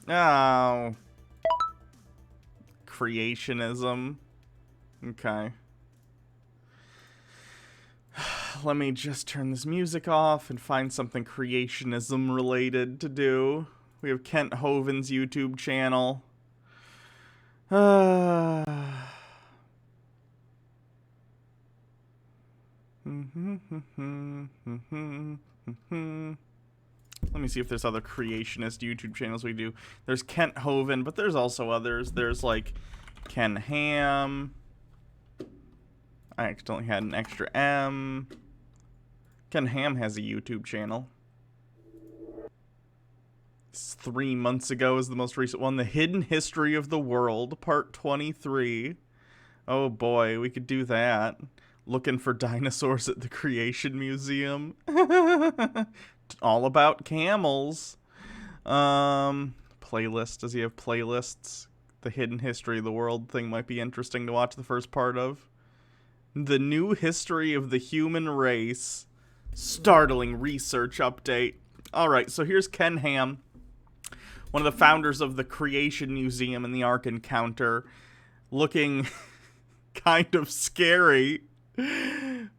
Oh. Creationism. Okay. Let me just turn this music off and find something creationism related to do. We have Kent Hovind's YouTube channel. Let me see if there's other creationist YouTube channels we do. There's Kent Hovind, but there's also others. There's like Ken Ham. I accidentally had an extra M. Ken Ham has a YouTube channel. 3 months ago is the most recent one. The Hidden History of the World, Part 23. Oh boy, we could do that. Looking for dinosaurs at the Creation Museum. All about camels. Playlist. Does he have playlists? The Hidden History of the World thing might be interesting to watch the first part of. The New History of the Human Race. Startling research update. Alright, so here's Ken Ham, one of the founders of the Creation Museum and the Ark Encounter, looking kind of scary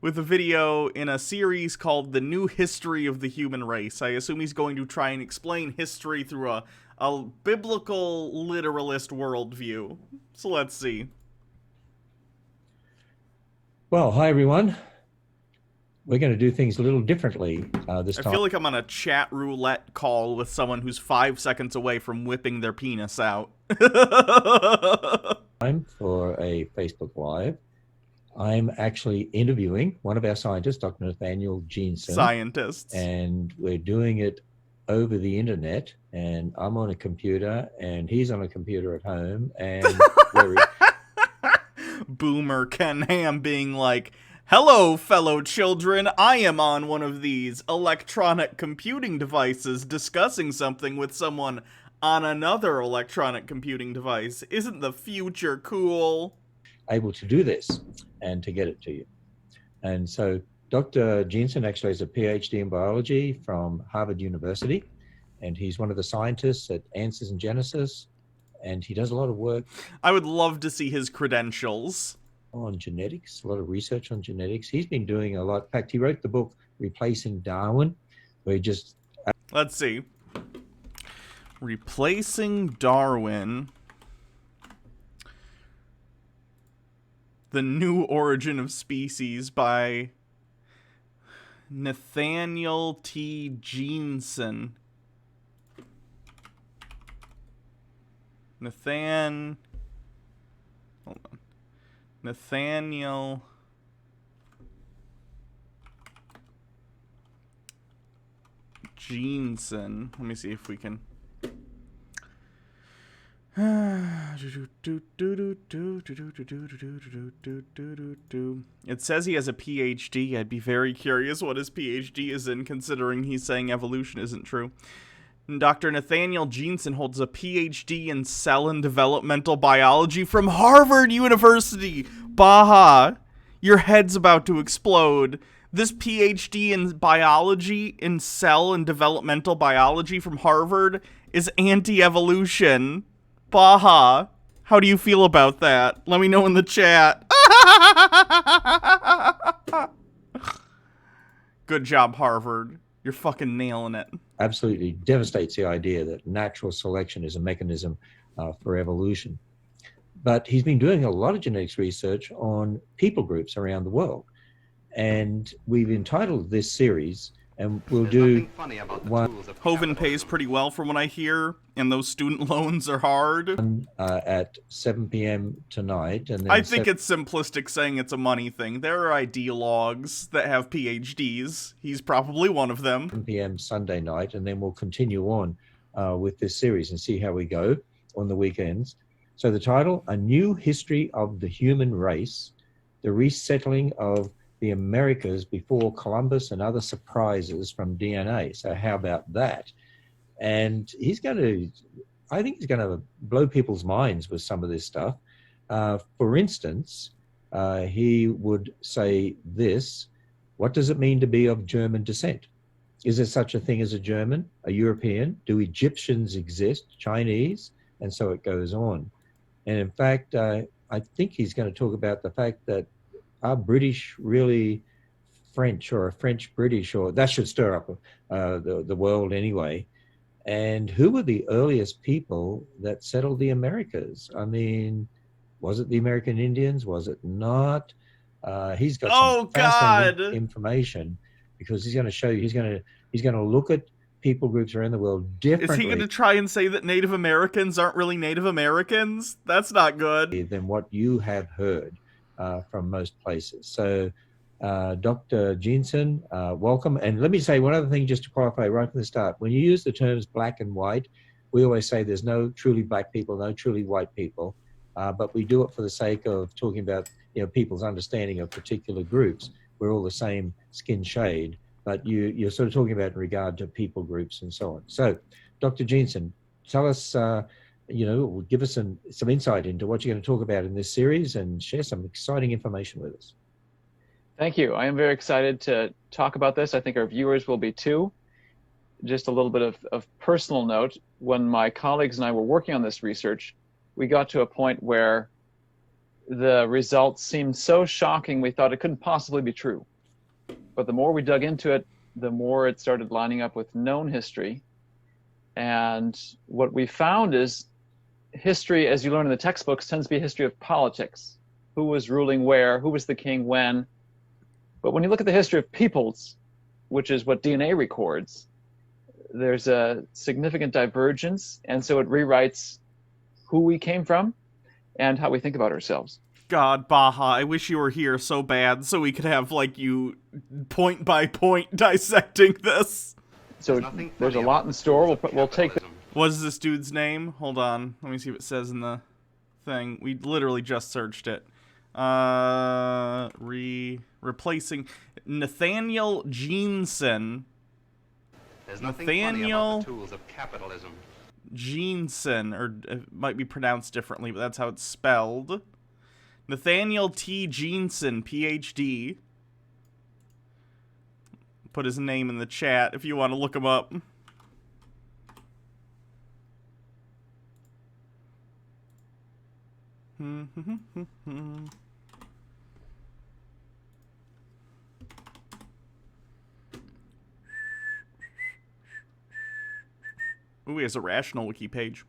with a video in a series called The New History of the Human Race. I assume he's going to try and explain history through a biblical literalist worldview. So let's see. Well, hi everyone. We're going to do things a little differently this time. I feel like I'm on a chat roulette call with someone who's 5 seconds away from whipping their penis out. For a Facebook Live. I'm actually interviewing one of our scientists, Dr. Nathaniel Jensen. Scientists. And we're doing it over the internet. And I'm on a computer and he's on a computer at home. And Boomer Ken Ham being like, "Hello, fellow children. I am on one of these electronic computing devices discussing something with someone on another electronic computing device. Isn't the future cool?" Able to do this and to get it to you. And so Dr. Jensen actually has a PhD in biology from Harvard University. And he's one of the scientists at Answers in Genesis. And he does a lot of work. I would love to see his credentials. On genetics, a lot of research on genetics. He's been doing a lot. In fact, he wrote the book Replacing Darwin, where he just... Let's see. Replacing Darwin. The New Origin of Species by Nathaniel T. Jensen. Hold on. Nathaniel Jensen. Let me see if we can. It says he has a PhD. I'd be very curious what his PhD is in, considering he's saying evolution isn't true. Dr. Nathaniel Jensen holds a PhD in cell and developmental biology from Harvard University. Baha, your head's about to explode. This PhD in biology, in cell and developmental biology from Harvard, is anti-evolution. Baha, how do you feel about that? Let me know in the chat. Good job, Harvard. You're fucking nailing it. Absolutely devastates the idea that natural selection is a mechanism for evolution. But he's been doing a lot of genetics research on people groups around the world. And we've entitled this series, and we'll do one. Hovind pays pretty well from what I hear, and those student loans are hard. At 7 p.m. tonight. And then I think it's simplistic saying it's a money thing. There are ideologues that have PhDs. He's probably one of them. 7 p.m. Sunday night, and then we'll continue on with this series and see how we go on the weekends. So the title, A New History of the Human Race, the Resettling of the Americas Before Columbus and Other Surprises from DNA. So how about that? And I think he's going to blow people's minds with some of this stuff. For instance, he would say this: what does it mean to be of German descent? Is there such a thing as a German, a European? Do Egyptians exist? Chinese? And so it goes on. And in fact, I think he's going to talk about the fact that are British really French, or a French British, or that should stir up the world anyway. And who were the earliest people that settled the Americas? I mean, was it the American Indians? Was it not? He's got some Oh fascinating God! information, because he's going to show you. He's going to look at people groups around the world Is he going differently to try and say that Native Americans aren't really Native Americans? That's not good. than what you have heard from most places. So, Dr. Jensen, welcome. And let me say one other thing just to qualify right from the start. When you use the terms black and white, we always say there's no truly black people, no truly white people, but we do it for the sake of talking about people's understanding of particular groups. We're all the same skin shade, but you're sort of talking about in regard to people groups and so on. So, Dr. Jensen, tell us give us some insight into what you're going to talk about in this series, and share some exciting information with us. Thank you. I am very excited to talk about this. I think our viewers will be too. Just a little bit of personal note. When my colleagues and I were working on this research, we got to a point where the results seemed so shocking we thought it couldn't possibly be true. But the more we dug into it, the more it started lining up with known history. And what we found is history, as you learn in the textbooks, tends to be a history of politics. Who was ruling where, who was the king when. But when you look at the history of peoples, which is what DNA records, there's a significant divergence, and so it rewrites who we came from and how we think about ourselves. God, Baha, I wish you were here so bad so we could have, you point by point dissecting this. So there's a lot in store. We'll take the... What is this dude's name? Hold on. Let me see if it says in the thing. We literally just searched it. Replacing Nathaniel Jensen. There's nothing funny about the tools of capitalism. Jensen, or it might be pronounced differently, but that's how it's spelled. Nathaniel T. Jensen, PhD. Put his name in the chat if you want to look him up. Ooh, he has a rational wiki page.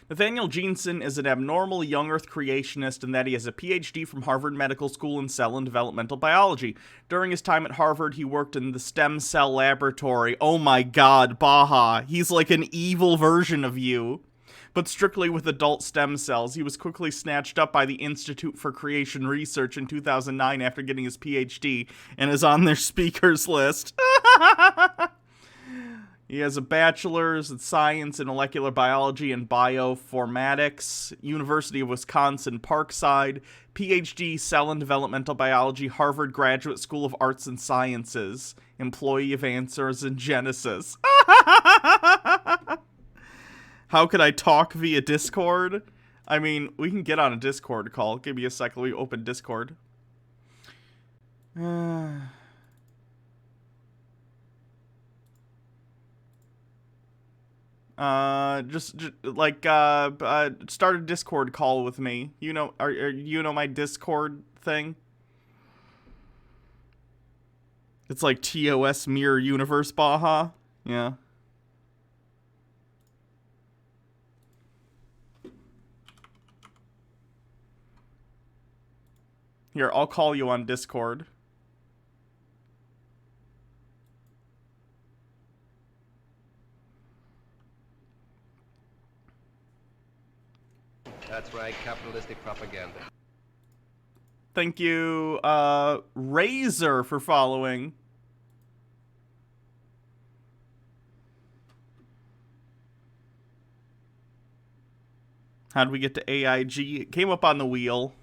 Nathaniel Jensen is an abnormal young Earth creationist in that he has a PhD from Harvard Medical School in cell and developmental biology. During his time at Harvard, he worked in the stem cell laboratory. Oh my god, Baha. He's like an evil version of you. But strictly with adult stem cells. He was quickly snatched up by the Institute for Creation Research in 2009 after getting his PhD, and is on their speakers list. He has a bachelor's in science in molecular biology and bioinformatics, University of Wisconsin Parkside, PhD cell and developmental biology, Harvard Graduate School of Arts and Sciences, employee of Answers and Genesis. How could I talk via Discord? I mean, we can get on a Discord call. Give me a second. We open Discord. Start a Discord call with me. You know, you know my Discord thing? It's like TOS Mirror Universe, Baha. Yeah. Here, I'll call you on Discord. That's right, capitalistic propaganda. Thank you, Razor, for following. How'd we get to AIG? It came up on the wheel.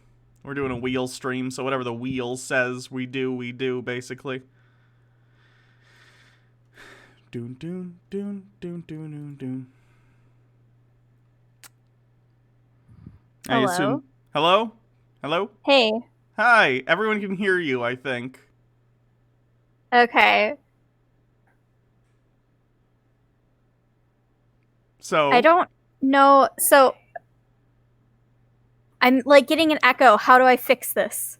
We're doing a wheel stream, so whatever the wheel says we do, basically. Doon, doon, doon, doon, doon, doon, doon. Hello? Hello? Hello? Hey. Hi. Everyone can hear you, I think. Okay. So I don't know. So I'm like getting an echo. How do I fix this?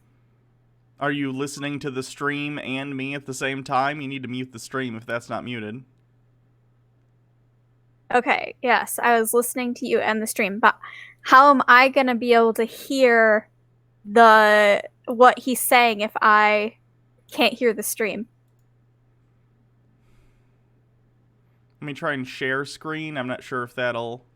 are you listening to the stream and me at the same time? You need to mute the stream if that's not muted. Okay, yes, I was listening to you and the stream, but how am I gonna be able to hear what he's saying if I can't hear the stream? Let me try and share screen. I'm not sure if that'll...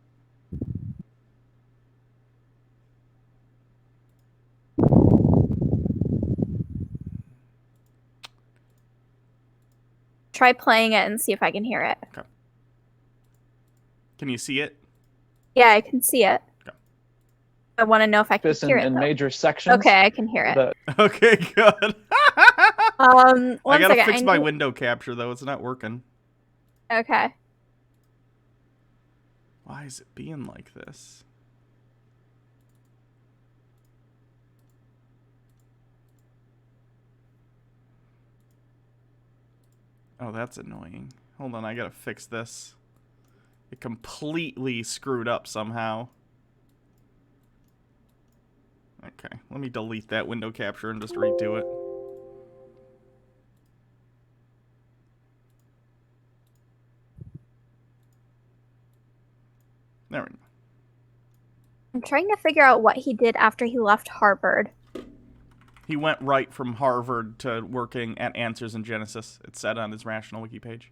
Try playing it and see if I can hear it. Okay. Can you see it? Yeah, I can see it. Okay. I want to know if I can This hear it. in though. major sections. Okay, I can hear it. Okay, good. One I gotta second, fix my window capture, though. It's not working. Okay. Why is it being like this? Oh, that's annoying. Hold on, I gotta fix this. It completely screwed up somehow. Okay, let me delete that window capture and just redo it. There we go. I'm trying to figure out what he did after he left Harvard. He went right from Harvard to working at Answers in Genesis. It said on his Rational Wiki page.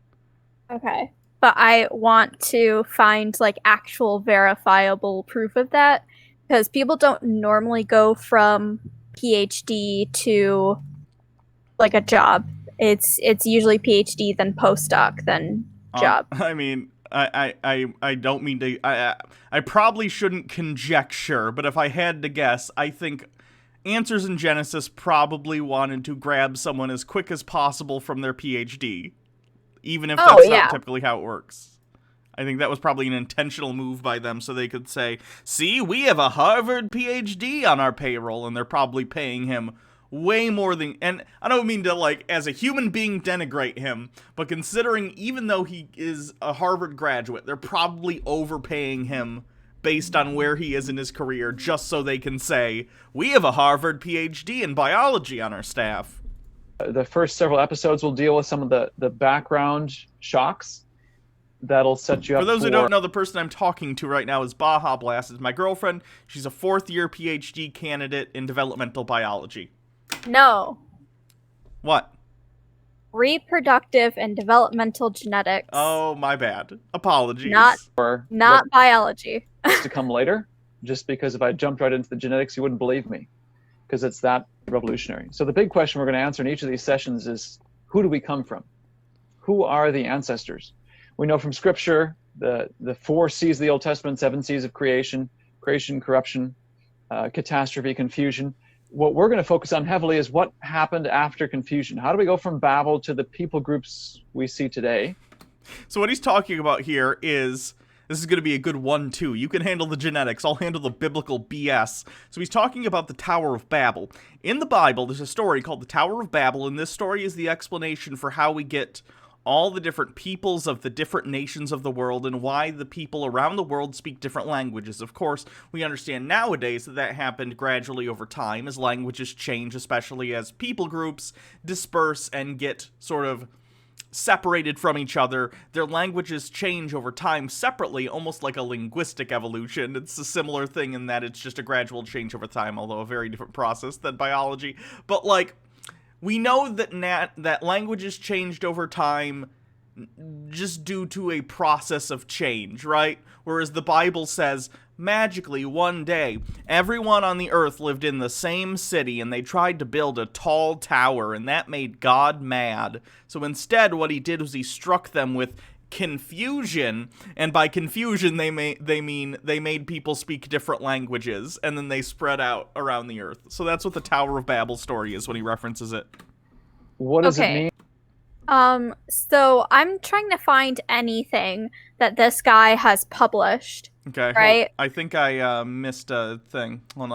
Okay. But I want to find like actual verifiable proof of that because people don't normally go from PhD to like a job. It's usually PhD then postdoc then job. I mean, I don't mean to... I probably shouldn't conjecture, but if I had to guess, I think Answers in Genesis probably wanted to grab someone as quick as possible from their PhD, even if that's not typically how it works. I think that was probably an intentional move by them so they could say, see, we have a Harvard PhD on our payroll, and they're probably paying him way more than... And I don't mean to, like, as a human being denigrate him, but considering even though he is a Harvard graduate, they're probably overpaying him based on where he is in his career, just so they can say, we have a Harvard PhD in biology on our staff. The first several episodes will deal with some of the background shocks that'll set you up. For those who don't know, the person I'm talking to right now is Baja Blast. Is my girlfriend. She's a fourth-year PhD candidate in developmental biology. No. What? Reproductive and developmental genetics. Oh, my bad. Apologies. Not biology. To come later, just because if I jumped right into the genetics, you wouldn't believe me, because it's that revolutionary. So the big question we're going to answer in each of these sessions is, who do we come from? Who are the ancestors? We know from Scripture the 4 C's of the Old Testament, 7 C's of creation, corruption, catastrophe, confusion. What we're going to focus on heavily is what happened after confusion. How do we go from Babel to the people groups we see today? So what he's talking about here is... This is going to be a good 1-2. You can handle the genetics. I'll handle the biblical BS. So he's talking about the Tower of Babel. In the Bible, there's a story called the Tower of Babel, and this story is the explanation for how we get all the different peoples of the different nations of the world and why the people around the world speak different languages. Of course, we understand nowadays that that happened gradually over time as languages change, especially as people groups disperse and get sort of separated from each other. Their languages change over time separately, almost like a linguistic evolution. It's a similar thing in that it's just a gradual change over time, although a very different process than biology. But, like, we know that languages changed over time just due to a process of change, right? Whereas the Bible says, magically, one day, everyone on the earth lived in the same city, and they tried to build a tall tower, and that made God mad. So instead, what he did was he struck them with confusion, and by confusion, they made people speak different languages, and then they spread out around the earth. So that's what the Tower of Babel story is when he references it. What does it mean? So I'm trying to find anything that this guy has published. Okay, right? I think I missed a thing. Hold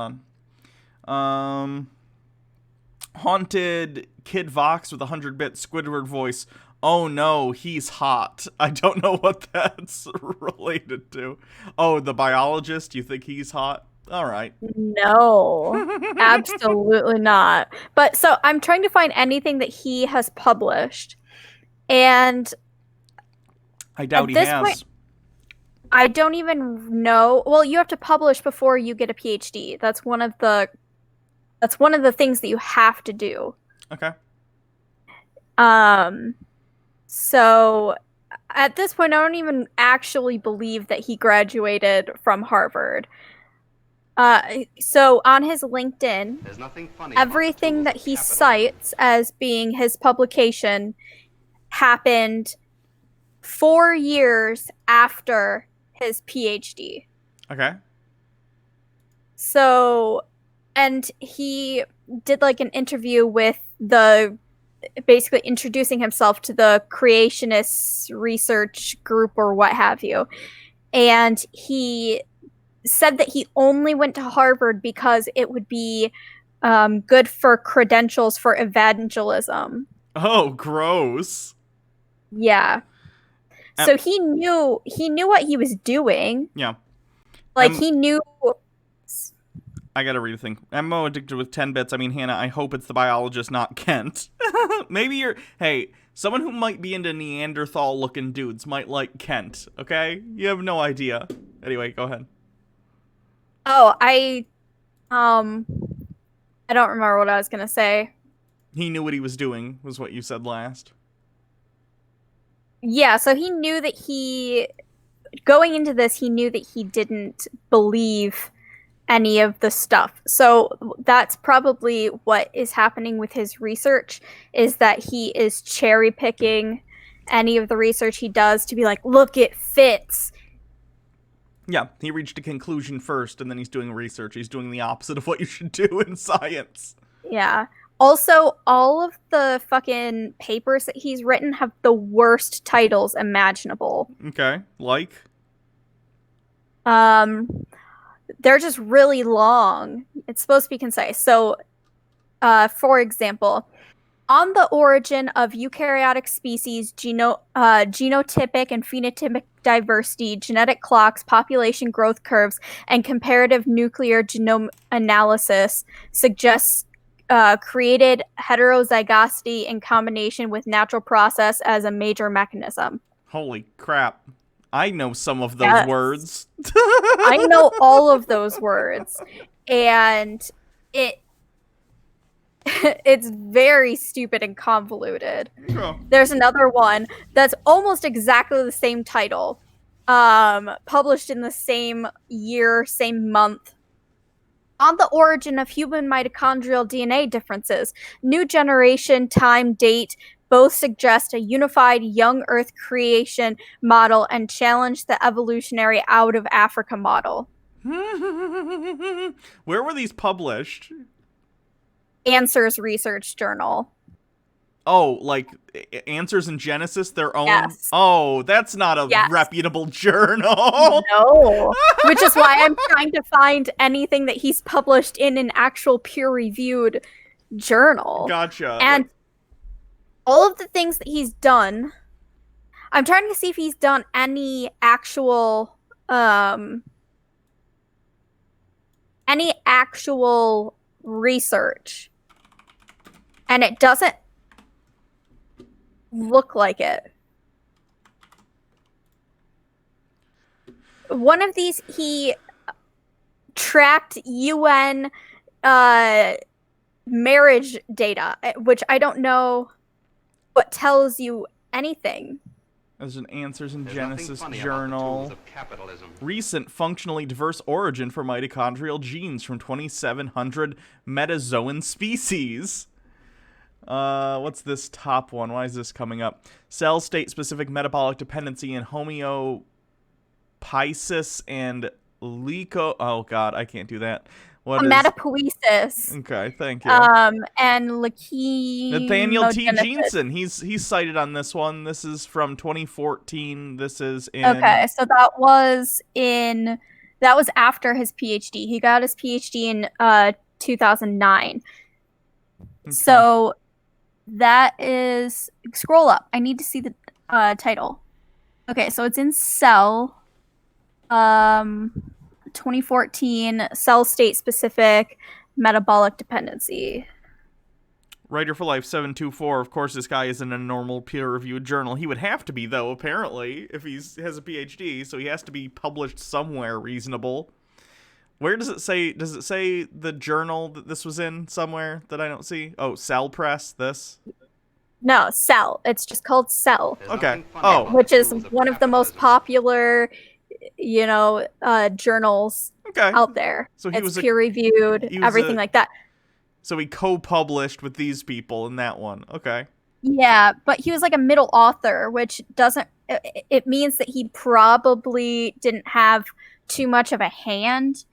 on. Haunted Kid Vox with a 100-bit Squidward voice. Oh no, he's hot. I don't know what that's related to. Oh, the biologist, you think he's hot? All right. No, absolutely not. But so I'm trying to find anything that he has published. And I doubt at he this has. point, I don't even know. Well, you have to publish before you get a PhD. That's one of the things that you have to do. Okay. So at this point, I don't even actually believe that he graduated from Harvard. So on his LinkedIn, There's nothing funny about the everything tools that of he capitalism. cites as being his publication happened 4 years after his PhD. Okay. So, and he did like an interview with basically introducing himself to the creationist research group or what have you. And he said that he only went to Harvard because it would be good for credentials for evangelism. Oh, gross. Yeah. So he knew what he was doing. Yeah. Like he knew. I gotta read a thing. MMO addicted with 10 bits. I mean, Hannah, I hope it's the biologist, not Kent. Maybe hey, someone who might be into Neanderthal-looking dudes might like Kent, okay? You have no idea. Anyway, go ahead. Oh, I don't remember what I was gonna say. He knew what he was doing, was what you said last. Yeah, so he knew that going into this, he knew that he didn't believe any of the stuff. So that's probably what is happening with his research, is that he is cherry picking any of the research he does to be like, look, it fits. Yeah, he reached a conclusion first, and then he's doing research. He's doing the opposite of what you should do in science. Yeah. Also, all of the fucking papers that he's written have the worst titles imaginable. Okay, like? They're just really long. It's supposed to be concise. So, for example, on the origin of eukaryotic species, genotypic and phenotypic diversity, genetic clocks, population growth curves, and comparative nuclear genome analysis suggests created heterozygosity in combination with natural process as a major mechanism. Holy crap. I know some of those words. I know all of those words. And it's very stupid and convoluted. Oh. There's another one that's almost exactly the same title, published in the same year, same month. On the origin of human mitochondrial DNA differences, new generation, time, date, both suggest a unified young Earth creation model and challenge the evolutionary out of Africa model. Where were these published? Answers Research Journal. Oh, like Answers in Genesis, their own? Yes. Oh, that's not a reputable journal. No. Which is why I'm trying to find anything that he's published in an actual peer-reviewed journal. Gotcha. And all of the things that he's done, I'm trying to see if he's done any actual research. And it doesn't look like it. One of these, he tracked UN marriage data, which I don't know what tells you anything. There's an Answers in There's Genesis nothing funny journal. about the tools of capitalism. Recent functionally diverse origin for mitochondrial genes from 2,700 metazoan species. What's this top one? Why is this coming up? Cell state specific metabolic dependency and homeopiesis and leuco. Oh god, I can't do that. What is Hematopoiesis. Okay, thank you. And leukemia. Nathaniel T. Jeanson. He's cited on this one. This is from 2014. This is in. Okay, so that was after his PhD. He got his PhD in 2009. Okay. So That is, scroll up. I need to see the title. Okay, so it's in Cell. 2014, Cell State Specific Metabolic Dependency. Writer for Life 724. Of course, this guy isn't a normal peer-reviewed journal. He would have to be, though, apparently, if he has a PhD, so he has to be published somewhere reasonable. Where does it say? Does it say the journal that this was in somewhere that I don't see? Oh, Cell Press, this? No, Cell. It's just called Cell, There's Okay. nothing funny Oh. about which the is tools of one of the most capitalism. popular, journals Okay. out there. So he It's was a- peer-reviewed, he was everything a- like that. So he co-published with these people in that one. Okay. Yeah, but he was like a middle author, which doesn't. It means that he probably didn't have too much of a hand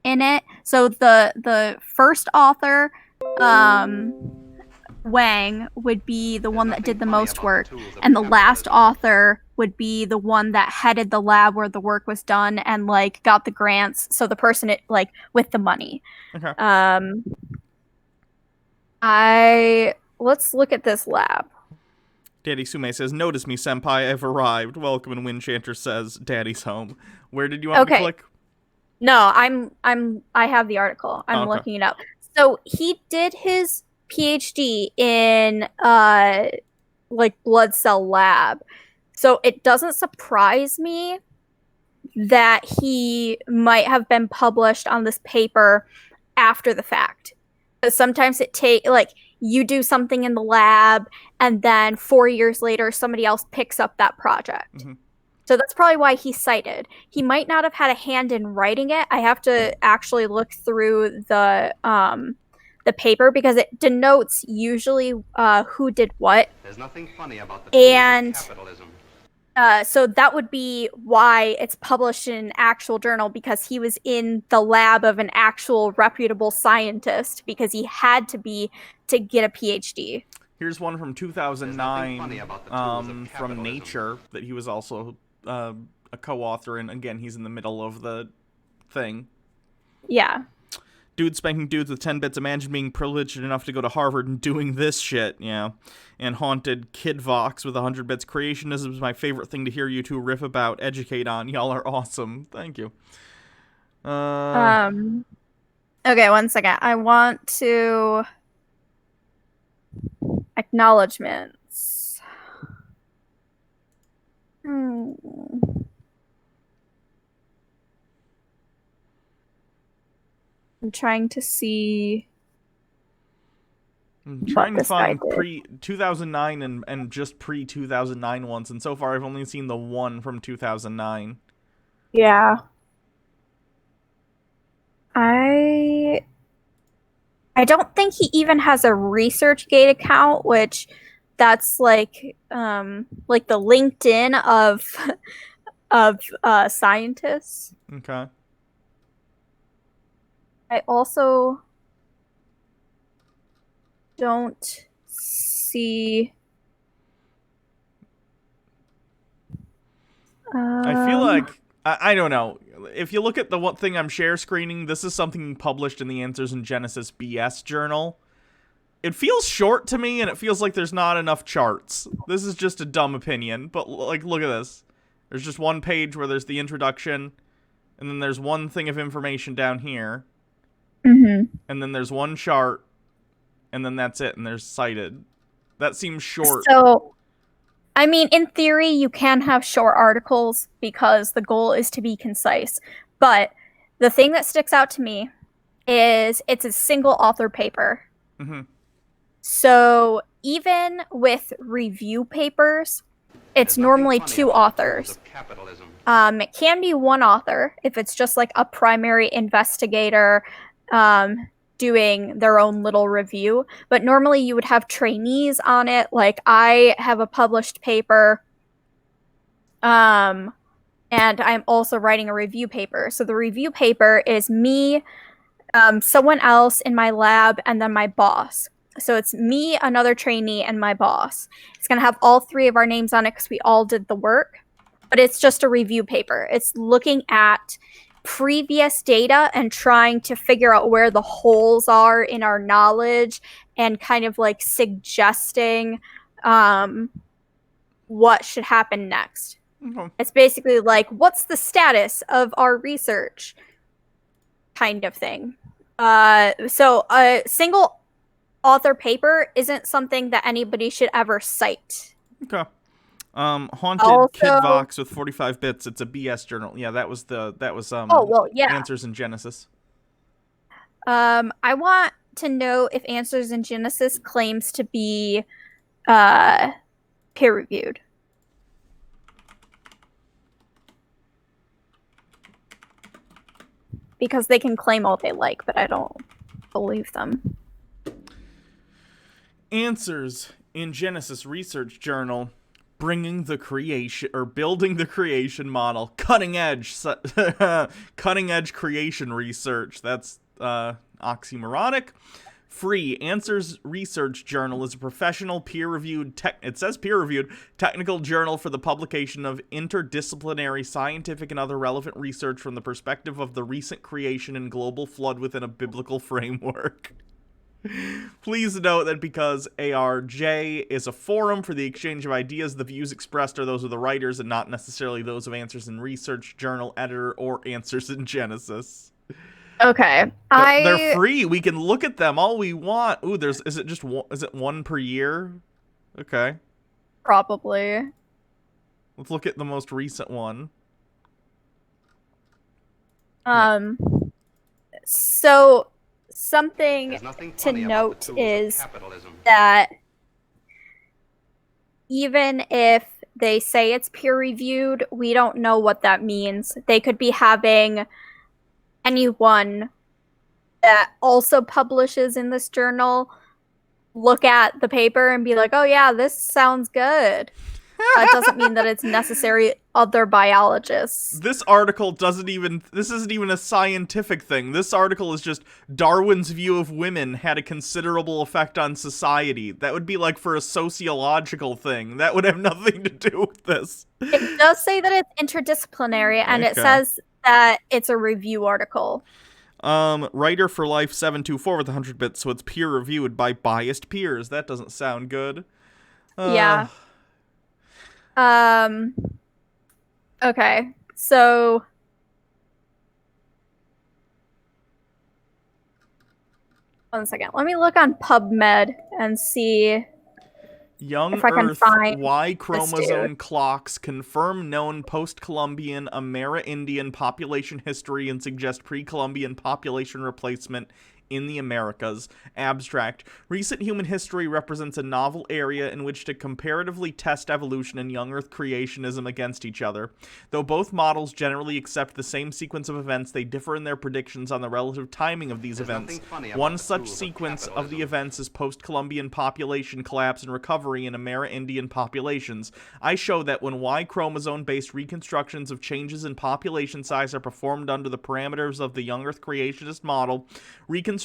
in it. So the first author, Wang, would be the one that did the most work, and the last author would be the one that headed the lab where the work was done and like got the grants. So the person like with the money. Okay. Let's look at this lab. Daddy Sume says, "Notice me, senpai. I've arrived. Welcome." And Windshanter says, "Daddy's home." Where did you want me to Okay. click? No, I have the article. I'm Okay. looking it up. So he did his PhD in like blood cell lab. So it doesn't surprise me that he might have been published on this paper after the fact. Because sometimes it like you do something in the lab and then 4 years later somebody else picks up that project. Mhm. So that's probably why he's cited. He might not have had a hand in writing it. I have to actually look through the paper because it denotes usually who did what. There's nothing funny about the tools And of capitalism. so that would be why it's published in an actual journal, because he was in the lab of an actual reputable scientist, because he had to be to get a PhD. Here's one from 2009 funny about the tools of from capitalism. Nature that he was also a co-author in. Again, he's in the middle of the thing. Yeah. Dudes spanking dudes with 10 bits. Imagine being privileged enough to go to Harvard and doing this shit, yeah. And Haunted Kid Vox with 100 bits. Creationism is my favorite thing to hear you two riff about, educate on. Y'all are awesome. Thank you. Okay, 1 second. I want to acknowledgements. I'm trying to see. I'm trying to this guy find did. pre-2009 and just pre-2009 ones, and so far I've only seen the one from 2009. Yeah. I don't think he even has a ResearchGate account, which that's like the LinkedIn of scientists. Okay. I also don't see. I feel like I don't know. If you look at the one thing I'm share screening, this is something published in the Answers in Genesis BS journal. It feels short to me, and it feels like there's not enough charts. This is just a dumb opinion, but like, look at this. There's just one page where there's the introduction, and then there's one thing of information down here, and then there's one chart, and then that's it, and there's cited. That seems short. So, I mean, in theory, you can have short articles because the goal is to be concise. But the thing that sticks out to me is it's a single author paper. Mm-hmm. So even with review papers, it's There's nothing normally funny two about the tools authors. of capitalism. It can be one author if it's just like a primary investigator doing their own little review. But normally you would have trainees on it. Like I have a published paper, and I'm also writing a review paper. So the review paper is me, someone else in my lab, and then my boss. So it's me, another trainee, and my boss. It's going to have all three of our names on it because we all did the work. But it's just a review paper. It's looking at previous data and trying to figure out where the holes are in our knowledge and kind of like suggesting what should happen next. Okay. It's basically like, what's the status of our research kind of thing. So a single author paper isn't something that anybody should ever cite. Okay. Haunted Also- Kid Vox with 45 bits. It's a BS journal. Yeah, that was Answers in Genesis. I want to know if Answers in Genesis claims to be peer reviewed. Because they can claim all they like, but I don't believe them. Answers in Genesis Research Journal, building the creation model, cutting edge creation research. That's oxymoronic. Free. Answers Research Journal is a professional peer-reviewed technical journal for the publication of interdisciplinary scientific and other relevant research from the perspective of the recent creation and global flood within a biblical framework. Please note that because ARJ is a forum for the exchange of ideas, the views expressed are those of the writers and not necessarily those of Answers in Research Journal editor or Answers in Genesis. Okay. But they're free. We can look at them all we want. Ooh, is it one per year? Okay. Probably. Let's look at the most recent one. So something There's nothing to funny about note the tools of is capitalism. that even if they say it's peer reviewed, we don't know what that means. They could be having anyone that also publishes in this journal look at the paper and be like, oh yeah, this sounds good. That doesn't mean that it's necessary other biologists. This isn't even a scientific thing. This article is just Darwin's view of women had a considerable effect on society. That would be like for a sociological thing. That would have nothing to do with this. It does say that it's interdisciplinary, and it Okay. says that it's a review article. Writer for Life 724 with 100 bits, so it's peer reviewed by biased peers. That doesn't sound good. Yeah. Okay. So one second. Let me look on PubMed and see. Young If I can Earth find Y this chromosome dude. clocks confirm known post-Columbian Amerindian population history and suggest pre-Columbian population replacement in the Americas. Abstract. Recent human history represents a novel area in which to comparatively test evolution and young Earth creationism against each other. Though both models generally accept the same sequence of events, they differ in their predictions on the relative timing of these There's events. nothing funny about One the such tools of sequence of the capitalism. events is post-Columbian population collapse and recovery in Amerindian populations. I show that when Y chromosome-based reconstructions of changes in population size are performed under the parameters of the young Earth creationist model, reconstructions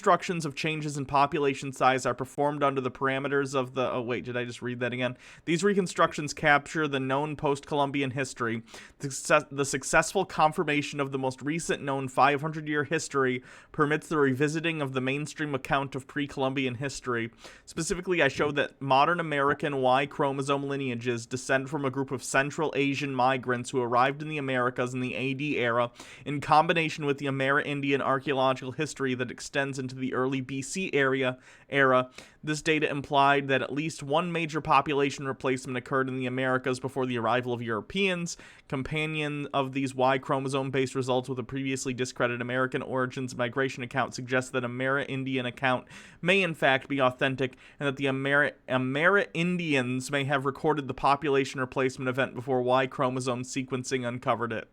of changes in population size are performed under the parameters of the... Oh, wait, did I just read that again? These reconstructions capture the known post-Columbian history. The successful confirmation of the most recent known 500-year history permits the revisiting of the mainstream account of pre-Columbian history. Specifically, I show that modern American Y chromosome lineages descend from a group of Central Asian migrants who arrived in the Americas in the AD era, in combination with the Amerindian archaeological history that extends into the early BC era. This data implied that at least one major population replacement occurred in the Americas before the arrival of Europeans. Companion of these Y chromosome-based results with a previously discredited American origins migration account suggests that Amerindian account may in fact be authentic, and that the Amerindians may have recorded the population replacement event before Y chromosome sequencing uncovered it.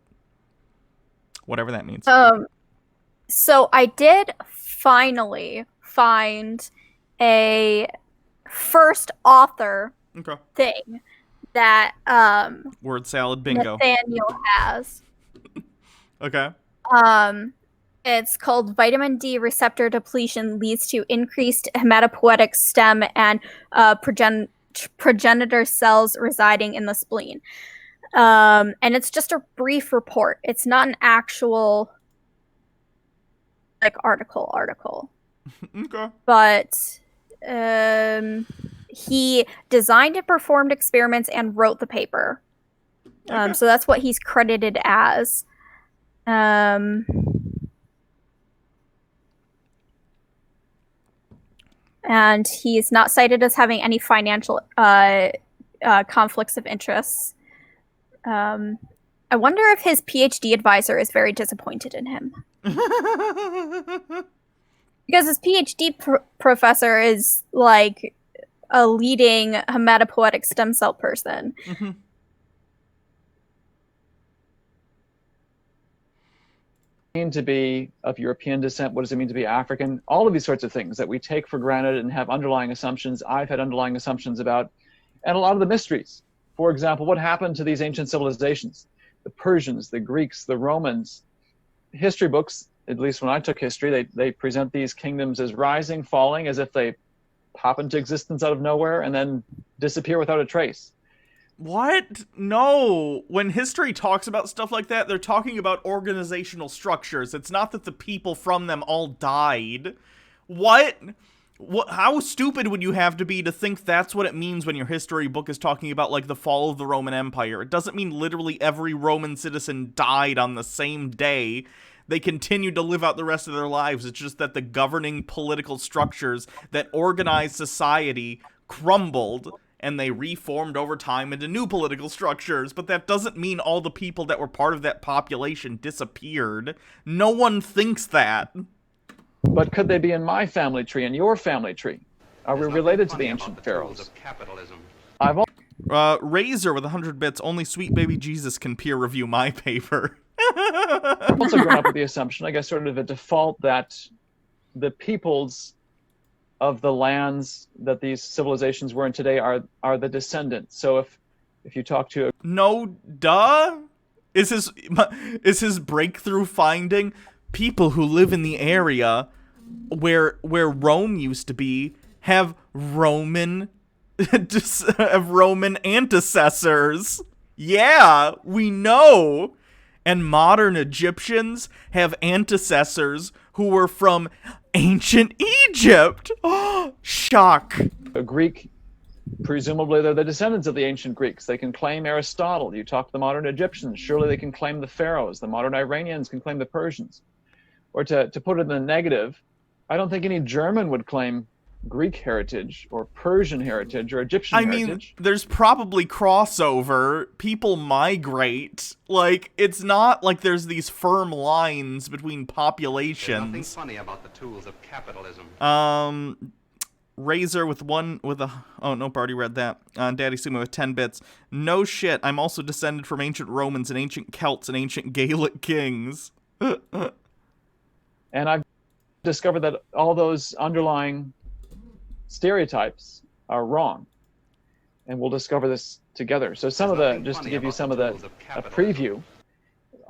Whatever that means. So I did finally find a first author Okay. thing that Word salad bingo. Nathaniel has. Okay. It's called Vitamin D Receptor Depletion Leads to Increased Hematopoietic Stem and Progenitor Cells Residing in the Spleen. And it's just a brief report. It's not an actual like article. Okay. But he designed and performed experiments and wrote the paper. Okay. So that's what he's credited as. And he's not cited as having any financial conflicts of interest. I wonder if his PhD advisor is very disappointed in him. Because his PhD professor is like a leading hematopoietic stem cell person. Mm-hmm. Mean to be of European descent? What does it mean to be African? All of these sorts of things that we take for granted and have underlying assumptions. I've had underlying assumptions about, and a lot of the mysteries. For example, what happened to these ancient civilizations? The Persians, the Greeks, the Romans. History books, at least when I took history, they present these kingdoms as rising, falling, as if they pop into existence out of nowhere and then disappear without a trace. What? No. When history talks about stuff like that, they're talking about organizational structures. It's not that the people from them all died. What? How stupid would you have to be to think that's what it means when your history book is talking about, like, the fall of the Roman Empire? It doesn't mean literally every Roman citizen died on the same day. They continued to live out the rest of their lives. It's just that the governing political structures that organized society crumbled, and they reformed over time into new political structures. But that doesn't mean all the people that were part of that population disappeared. No one thinks that. But could they be in my family tree and your family tree? Are we related to the ancient pharaohs? I've Razor with 100 bits. Only sweet baby Jesus can peer review my paper. also grown up with the assumption, I guess sort of a default, that the peoples of the lands that these civilizations were in today are the descendants. So if you talk to No, duh. Is his breakthrough finding people who live in the area where Rome used to be have Roman ancestors? Yeah, we know. And modern Egyptians have ancestors who were from ancient Egypt. Shock. a Greek, presumably they're the descendants of the ancient Greeks. They can claim Aristotle. You talk to the modern Egyptians, surely they can claim the pharaohs. The modern Iranians can claim the Persians. Or to put it in the negative, I don't think any German would claim Greek heritage or Persian heritage or Egyptian heritage. There's probably crossover. People migrate. Like, it's not like there's these firm lines between populations. There's nothing funny about the tools of capitalism. Razor with a oh nope, already read that. Daddy Sumo with 10 bits. No shit, I'm also descended from ancient Romans and ancient Celts and ancient Gaelic kings. And I've discovered that all those underlying stereotypes are wrong. And we'll discover this together. So some of the, just to give you some of the a preview,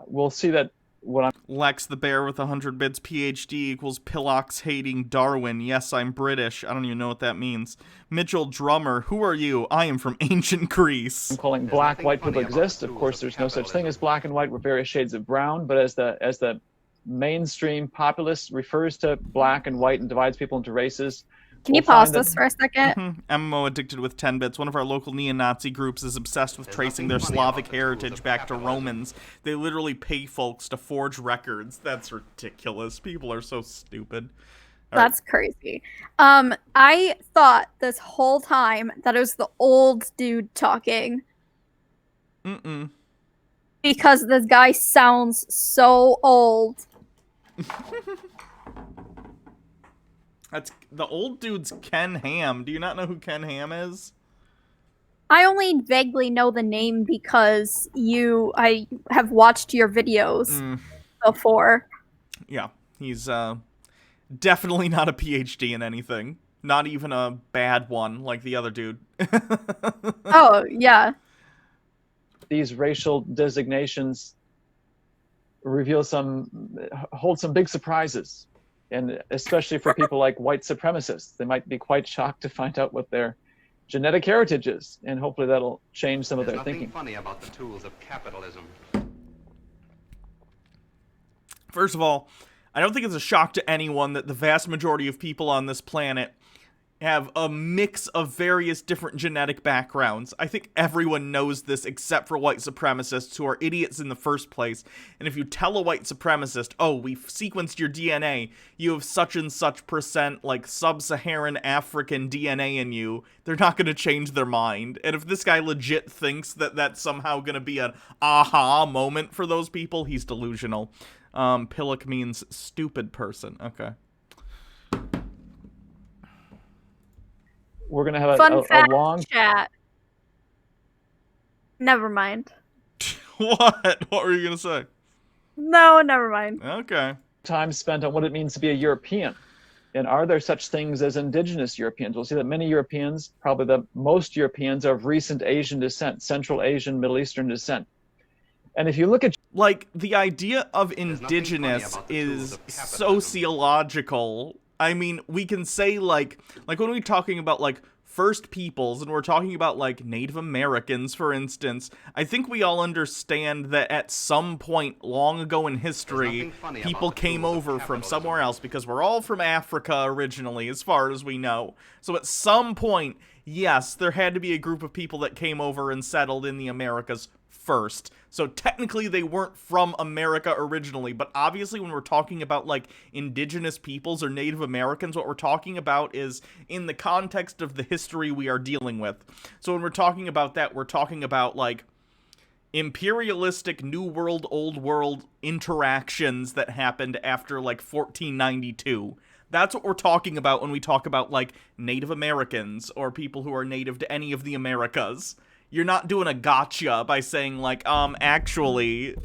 we'll see that what I'm... Lex the Bear with 100 bits. PhD equals Pillox hating Darwin. Yes, I'm British. I don't even know what that means. Mitchell Drummer, who are you? I am from ancient Greece. I'm calling black, white people exist. Of course, there's no such thing as black and white. We're various shades of brown. But as the mainstream populace refers to black and white and divides people into races. Can you pause this for a second? MMO Addicted with 10 bits. One of our local neo-Nazi groups is obsessed with tracing their Slavic heritage back to Romans. They literally pay folks to forge records. That's ridiculous. People are so stupid. That's crazy. I thought this whole time that it was the old dude talking. Because this guy sounds so old. That's the old dude's Ken Ham. Do you not know who Ken Ham is? I only vaguely know the name because I have watched your videos before. Yeah, he's definitely not a PhD in anything. Not even a bad one like the other dude. Oh, yeah. These racial designations hold some big surprises. And especially for people like white supremacists, they might be quite shocked to find out what their genetic heritage is, and hopefully that'll change some of their thinking. There's nothing funny about the tools of capitalism. First of all, I don't think it's a shock to anyone that the vast majority of people on this planet have a mix of various different genetic backgrounds. I think everyone knows this except for white supremacists who are idiots in the first place. And if you tell a white supremacist, oh, we've sequenced your DNA, you have such and such percent, like, sub-Saharan African DNA in you, they're not going to change their mind. And if this guy legit thinks that that's somehow going to be an aha moment for those people, he's delusional. Pillock means stupid person. Okay. We're going to have Fun fact a long chat. Never mind. What? What were you going to say? No, never mind. Okay. time spent on what it means to be a European. And are there such things as indigenous Europeans? We'll see that many Europeans, probably the most Europeans, are of recent Asian descent, Central Asian, Middle Eastern descent. And if you look at... Like, the idea of indigenous is sociological. I mean, we can say, like when we're talking about, like, First Peoples, and we're talking about, like, Native Americans, for instance, I think we all understand that at some point long ago in history, people came over from somewhere else, because we're all from Africa originally, as far as we know. So at some point, yes, there had to be a group of people that came over and settled in the Americas first. So technically they weren't from America originally, but obviously when we're talking about, like, indigenous peoples or Native Americans, what we're talking about is in the context of the history we are dealing with. So when we're talking about that, we're talking about, like, imperialistic New World, Old World interactions that happened after, like, 1492. That's what we're talking about when we talk about, like, Native Americans or people who are native to any of the Americas. You're not doing a gotcha by saying, like, actually,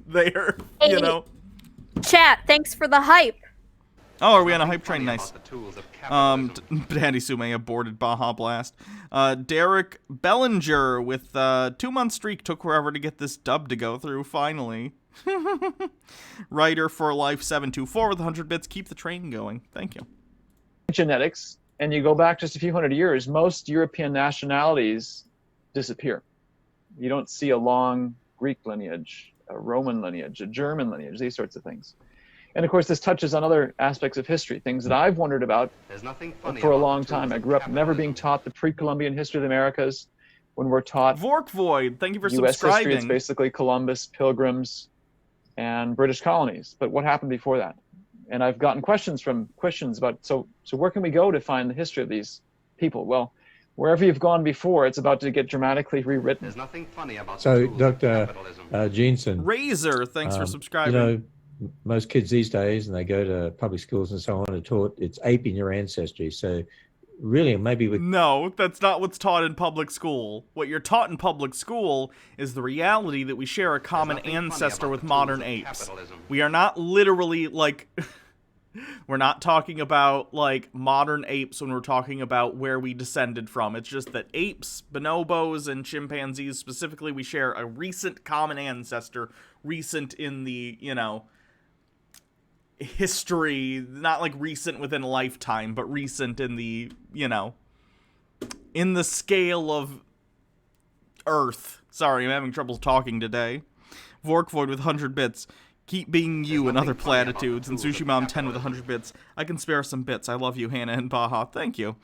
they're, you know. Chat, thanks for the hype. Oh, are we on a hype train? Nice. Dandy Sume aborted Baja Blast. Derek Bellinger with 2-month streak took forever to get this dub to go through, finally. Writer for Life 724 with 100 bits. Keep the train going. Thank you. Genetics, and you go back just a few hundred years, most European nationalities disappear. You don't see a long Greek lineage, a Roman lineage, a German lineage, these sorts of things. And of course, this touches on other aspects of history, things that I've wondered about for a long time. I grew up never being taught the pre-Columbian history of the Americas. When we're taught Vork Void, thank you for US subscribing. history, it's basically Columbus, Pilgrims, and British colonies. But what happened before that? And I've gotten questions from Christians about, so where can we go to find the history of these people? Well, wherever you've gone before, it's about to get dramatically rewritten. There's nothing funny about So, Dr. Jensen, Razor, thanks for subscribing. You know, most kids these days, and they go to public schools and so on, are taught it's aping your ancestry. So, really, maybe we... No, that's not what's taught in public school. What you're taught in public school is the reality that we share a common ancestor with modern apes. We are not literally, like... We're not talking about, like, modern apes when we're talking about where we descended from. It's just that apes, bonobos, and chimpanzees specifically, we share a recent common ancestor. Recent in the, you know, history, not like recent within a lifetime, but recent in the, you know, in the scale of Earth. Sorry, I'm having trouble talking today. Vorkvoid with 100 bits. Keep being you and other platitudes. And Sushi Mom 10 with 100 bits. I can spare some bits. I love you, Hannah and Baja. Thank you.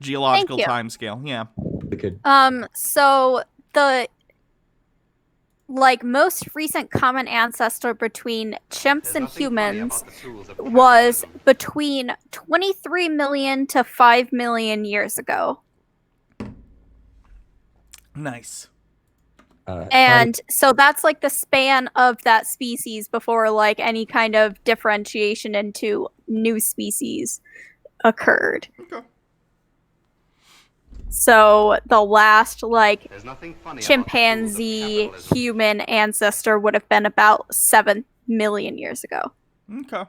Geological timescale. Yeah. So the, like, most recent common ancestor between chimps and humans was between 23 million to 5 million years ago. Nice. And so that's, like, the span of that species before, like, any kind of differentiation into new species occurred. Okay. So the last, like, chimpanzee human ancestor would have been about 7 million years ago. Okay.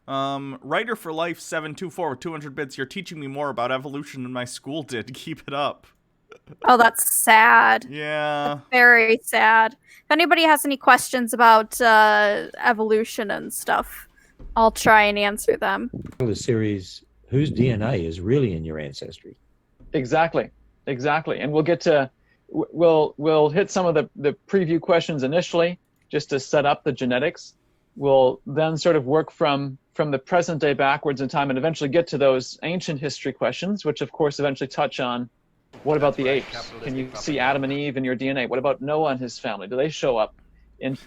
Writer for Life 724 with 200 bits. You're teaching me more about evolution than my school did. Keep it up. Oh, that's sad. Yeah. That's very sad. If anybody has any questions about evolution and stuff, I'll try and answer them. The series, whose DNA is really in your ancestry? Exactly. And we'll get to, we'll hit some of the preview questions initially, just to set up the genetics. we'll then sort of work from the present day backwards in time and eventually get to those ancient history questions, which of course eventually touch on what about the apes? Can you see Adam and Eve in your DNA? What about Noah and his family? Do they show up in...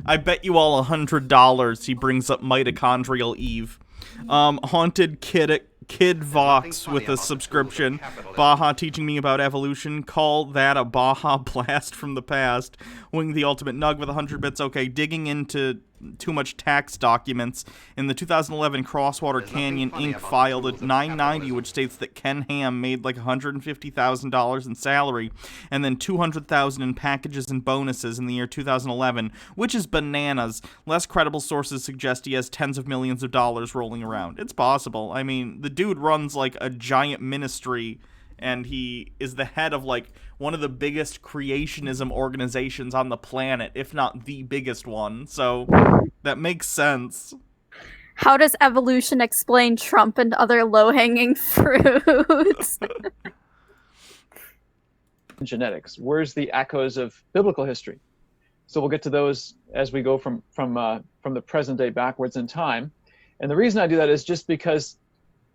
I bet you all $100 he brings up mitochondrial Eve. Haunted Kid Vox with a subscription. Baja teaching me about evolution. Call that a Baja blast from the past. Wing the ultimate nug with 100 bits. Okay, digging into too much tax documents. In the 2011 Crosswater Canyon Inc. filed a 990, which states that Ken Ham made like $150,000 in salary and then $200,000 in packages and bonuses in the year 2011, which is bananas. Less credible sources suggest he has tens of millions of dollars rolling around. It's possible. I mean, the dude runs like a giant ministry, and he is the head of like one of the biggest creationism organizations on the planet, if not the biggest one. So that makes sense. How does evolution explain Trump and other low-hanging fruits? genetics? Where's the echoes of biblical history? So we'll get to those as we go from the present day backwards in time. And the reason I do that is just because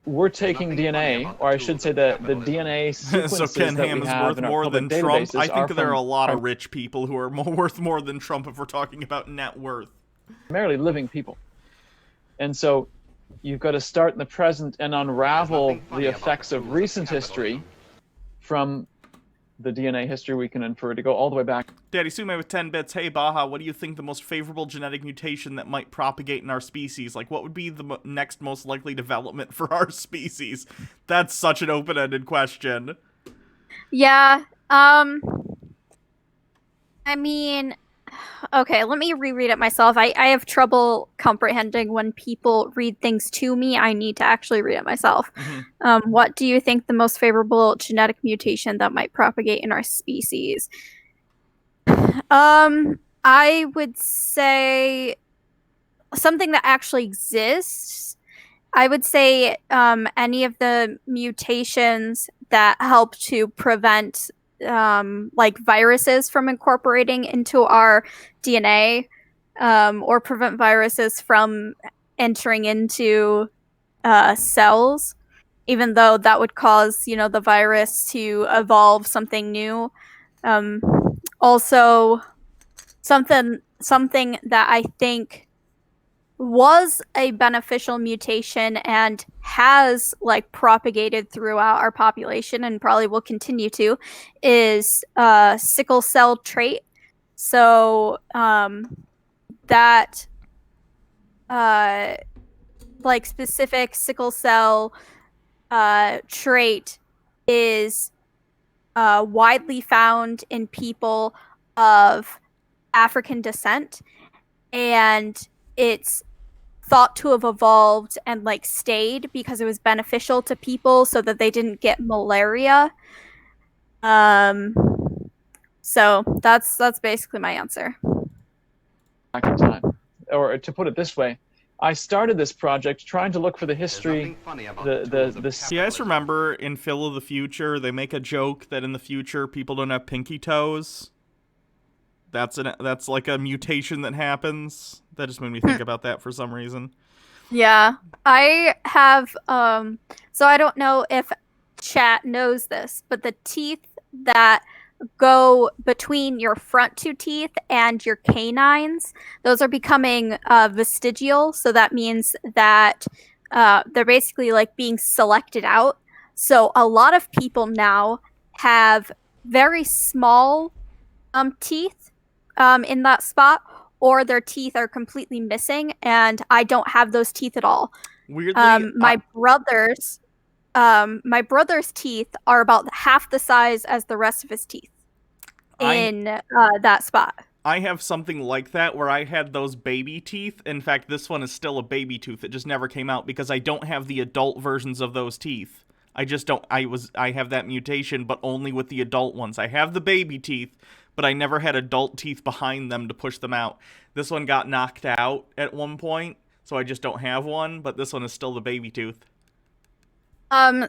we're taking DNA, or I should say the DNA sequences so Ken that Ham we is have worth in our more public than Trump. databases I think there are a lot from of rich people who are worth more than Trump if we're talking about net worth. primarily living people. And so you've got to start in the present and unravel the effects of recent history from the DNA history we can infer to go all the way back. Daddy Sume with 10 bits. Hey, Baja, what do you think the most favorable genetic mutation that might propagate in our species? Like, what would be the next most likely development for our species? That's such an open-ended question. Yeah, I mean, okay, let me reread it myself. I have trouble comprehending when people read things to me. I need to actually read it myself. Mm-hmm. What do you think the most favorable genetic mutation that might propagate in our species? I would say something that actually exists. I would say any of the mutations that help to prevent like viruses from incorporating into our DNA, or prevent viruses from entering into cells, even though that would cause, the virus to evolve something new. Also, something that I think was a beneficial mutation and has like propagated throughout our population and probably will continue to is sickle cell trait. So that like specific sickle cell trait is widely found in people of African descent, and it's thought to have evolved and like stayed because it was beneficial to people so that they didn't get malaria. So that's basically my answer. Back in time. Or to put it this way, I started this project trying to look for the history, Do you guys remember in Phil of the Future, they make a joke that in the future people don't have pinky toes? That's like a mutation that happens. That just made me think about that for some reason. Yeah, I have, so I don't know if chat knows this, but the teeth that go between your front two teeth and your canines, those are becoming vestigial. So that means that they're basically like being selected out. So a lot of people now have very small teeth in that spot, or their teeth are completely missing, and I don't have those teeth at all. Weirdly, my brother's teeth are about half the size as the rest of his teeth in that spot. I have something like that where I had those baby teeth. In fact, this one is still a baby tooth. It just never came out because I don't have the adult versions of those teeth. I just don't. I have that mutation, but only with the adult ones. I have the baby teeth, but I never had adult teeth behind them to push them out. This one got knocked out at one point, so I just don't have one, but this one is still the baby tooth.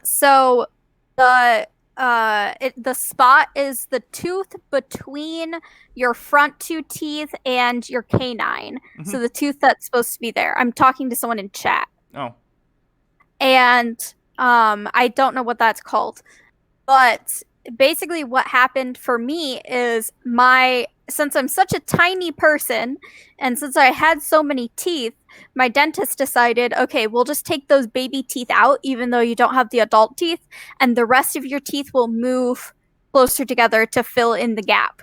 So the the spot is the tooth between your front two teeth and your canine. So the tooth that's supposed to be there. I'm talking to someone in chat. Oh. And I don't know what that's called. But basically what happened for me is since I'm such a tiny person and since I had so many teeth, my dentist decided, okay, we'll just take those baby teeth out even though you don't have the adult teeth, and the rest of your teeth will move closer together to fill in the gap.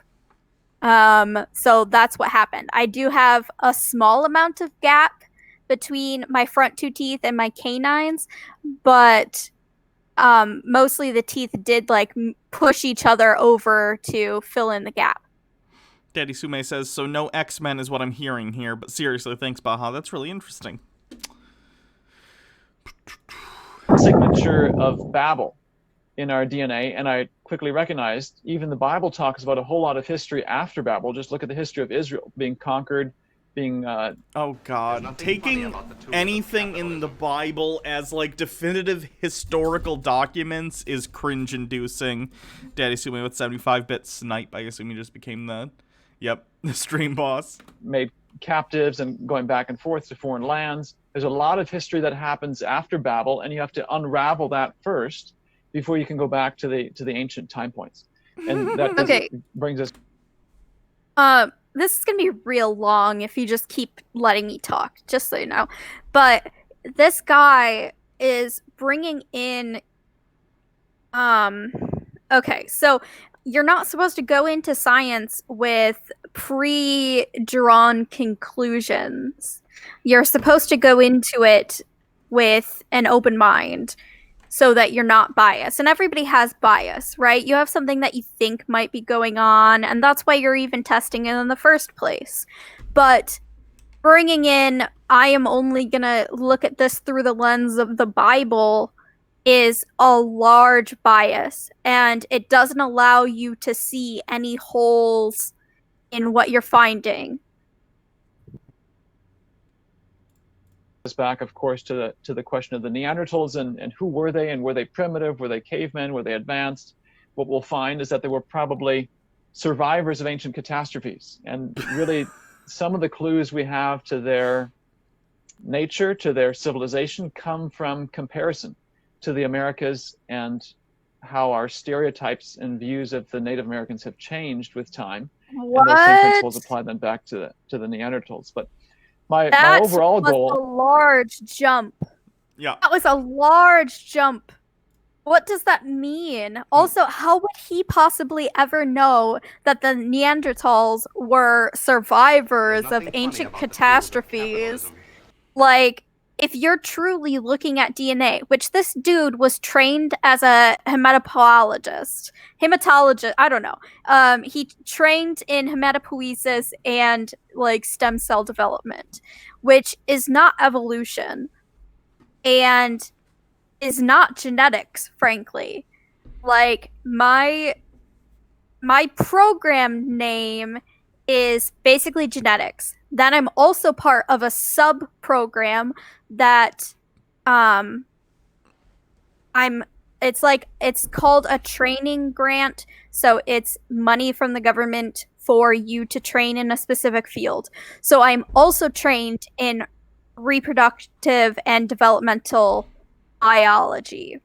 So that's what happened. I do have a small amount of gap between my front two teeth and my canines, but mostly the teeth did like push each other over to fill in the gap. Daddy Sume says, so no X-Men is what I'm hearing here, but seriously, thanks, Baha. That's really interesting. Signature of Babel in our DNA, and I quickly recognized even the Bible talks about a whole lot of history after Babel. Just look at the history of Israel being conquered, being oh god, taking anything in the Bible as like definitive historical documents is cringe-inducing. Daddy Sume with 75-bit snipe, I assume he just became the stream boss. Made captives and going back and forth to foreign lands. There's a lot of history that happens after Babel, and you have to unravel that first before you can go back to the ancient time points. And that brings us. This is going to be real long if you just keep letting me talk, just so you know. But this guy is bringing in... Okay, so you're not supposed to go into science with pre-drawn conclusions. You're supposed to go into it with an open mind so that you're not biased. And everybody has bias, right? You have something that you think might be going on, and that's why you're even testing it in the first place. But bringing in, I am only going to look at this through the lens of the Bible is a large bias, and it doesn't allow you to see any holes in what you're finding. Back, of course, to the question of the Neanderthals and who were they, and were they primitive, were they cavemen, were they advanced? What we'll find is that they were probably survivors of ancient catastrophes, and really some of the clues we have to their nature, to their civilization, come from comparison to the Americas and how our stereotypes and views of the Native Americans have changed with time. What? And those same principles apply then back to the Neanderthals. But my overall goal... That was a large jump. Yeah. That was a large jump. What does that mean? Also, how would he possibly ever know that the Neanderthals were survivors of ancient catastrophes? Like, if you're truly looking at DNA, which this dude was trained as a hematologist, I don't know. He trained in hematopoiesis and like stem cell development, which is not evolution and is not genetics, frankly. Like my program name is basically genetics. Then I'm also part of a sub program that it's called a training grant. So it's money from the government for you to train in a specific field. So I'm also trained in reproductive and developmental biology.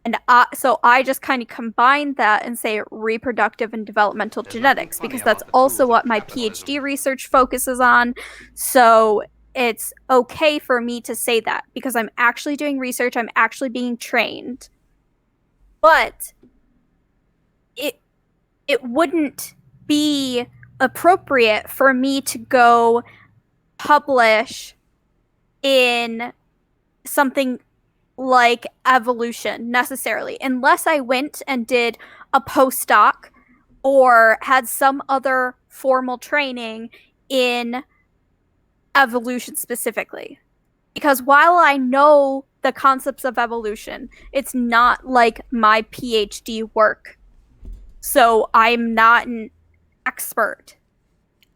And so I just kind of combine that and say reproductive and developmental genetics, because that's also what my PhD research focuses on. So it's okay for me to say that because I'm actually doing research, I'm actually being trained. But it wouldn't be appropriate for me to go publish in something like evolution necessarily, unless I went and did a postdoc or had some other formal training in evolution specifically. Because while I know the concepts of evolution, it's not like my PhD work. So I'm not an expert.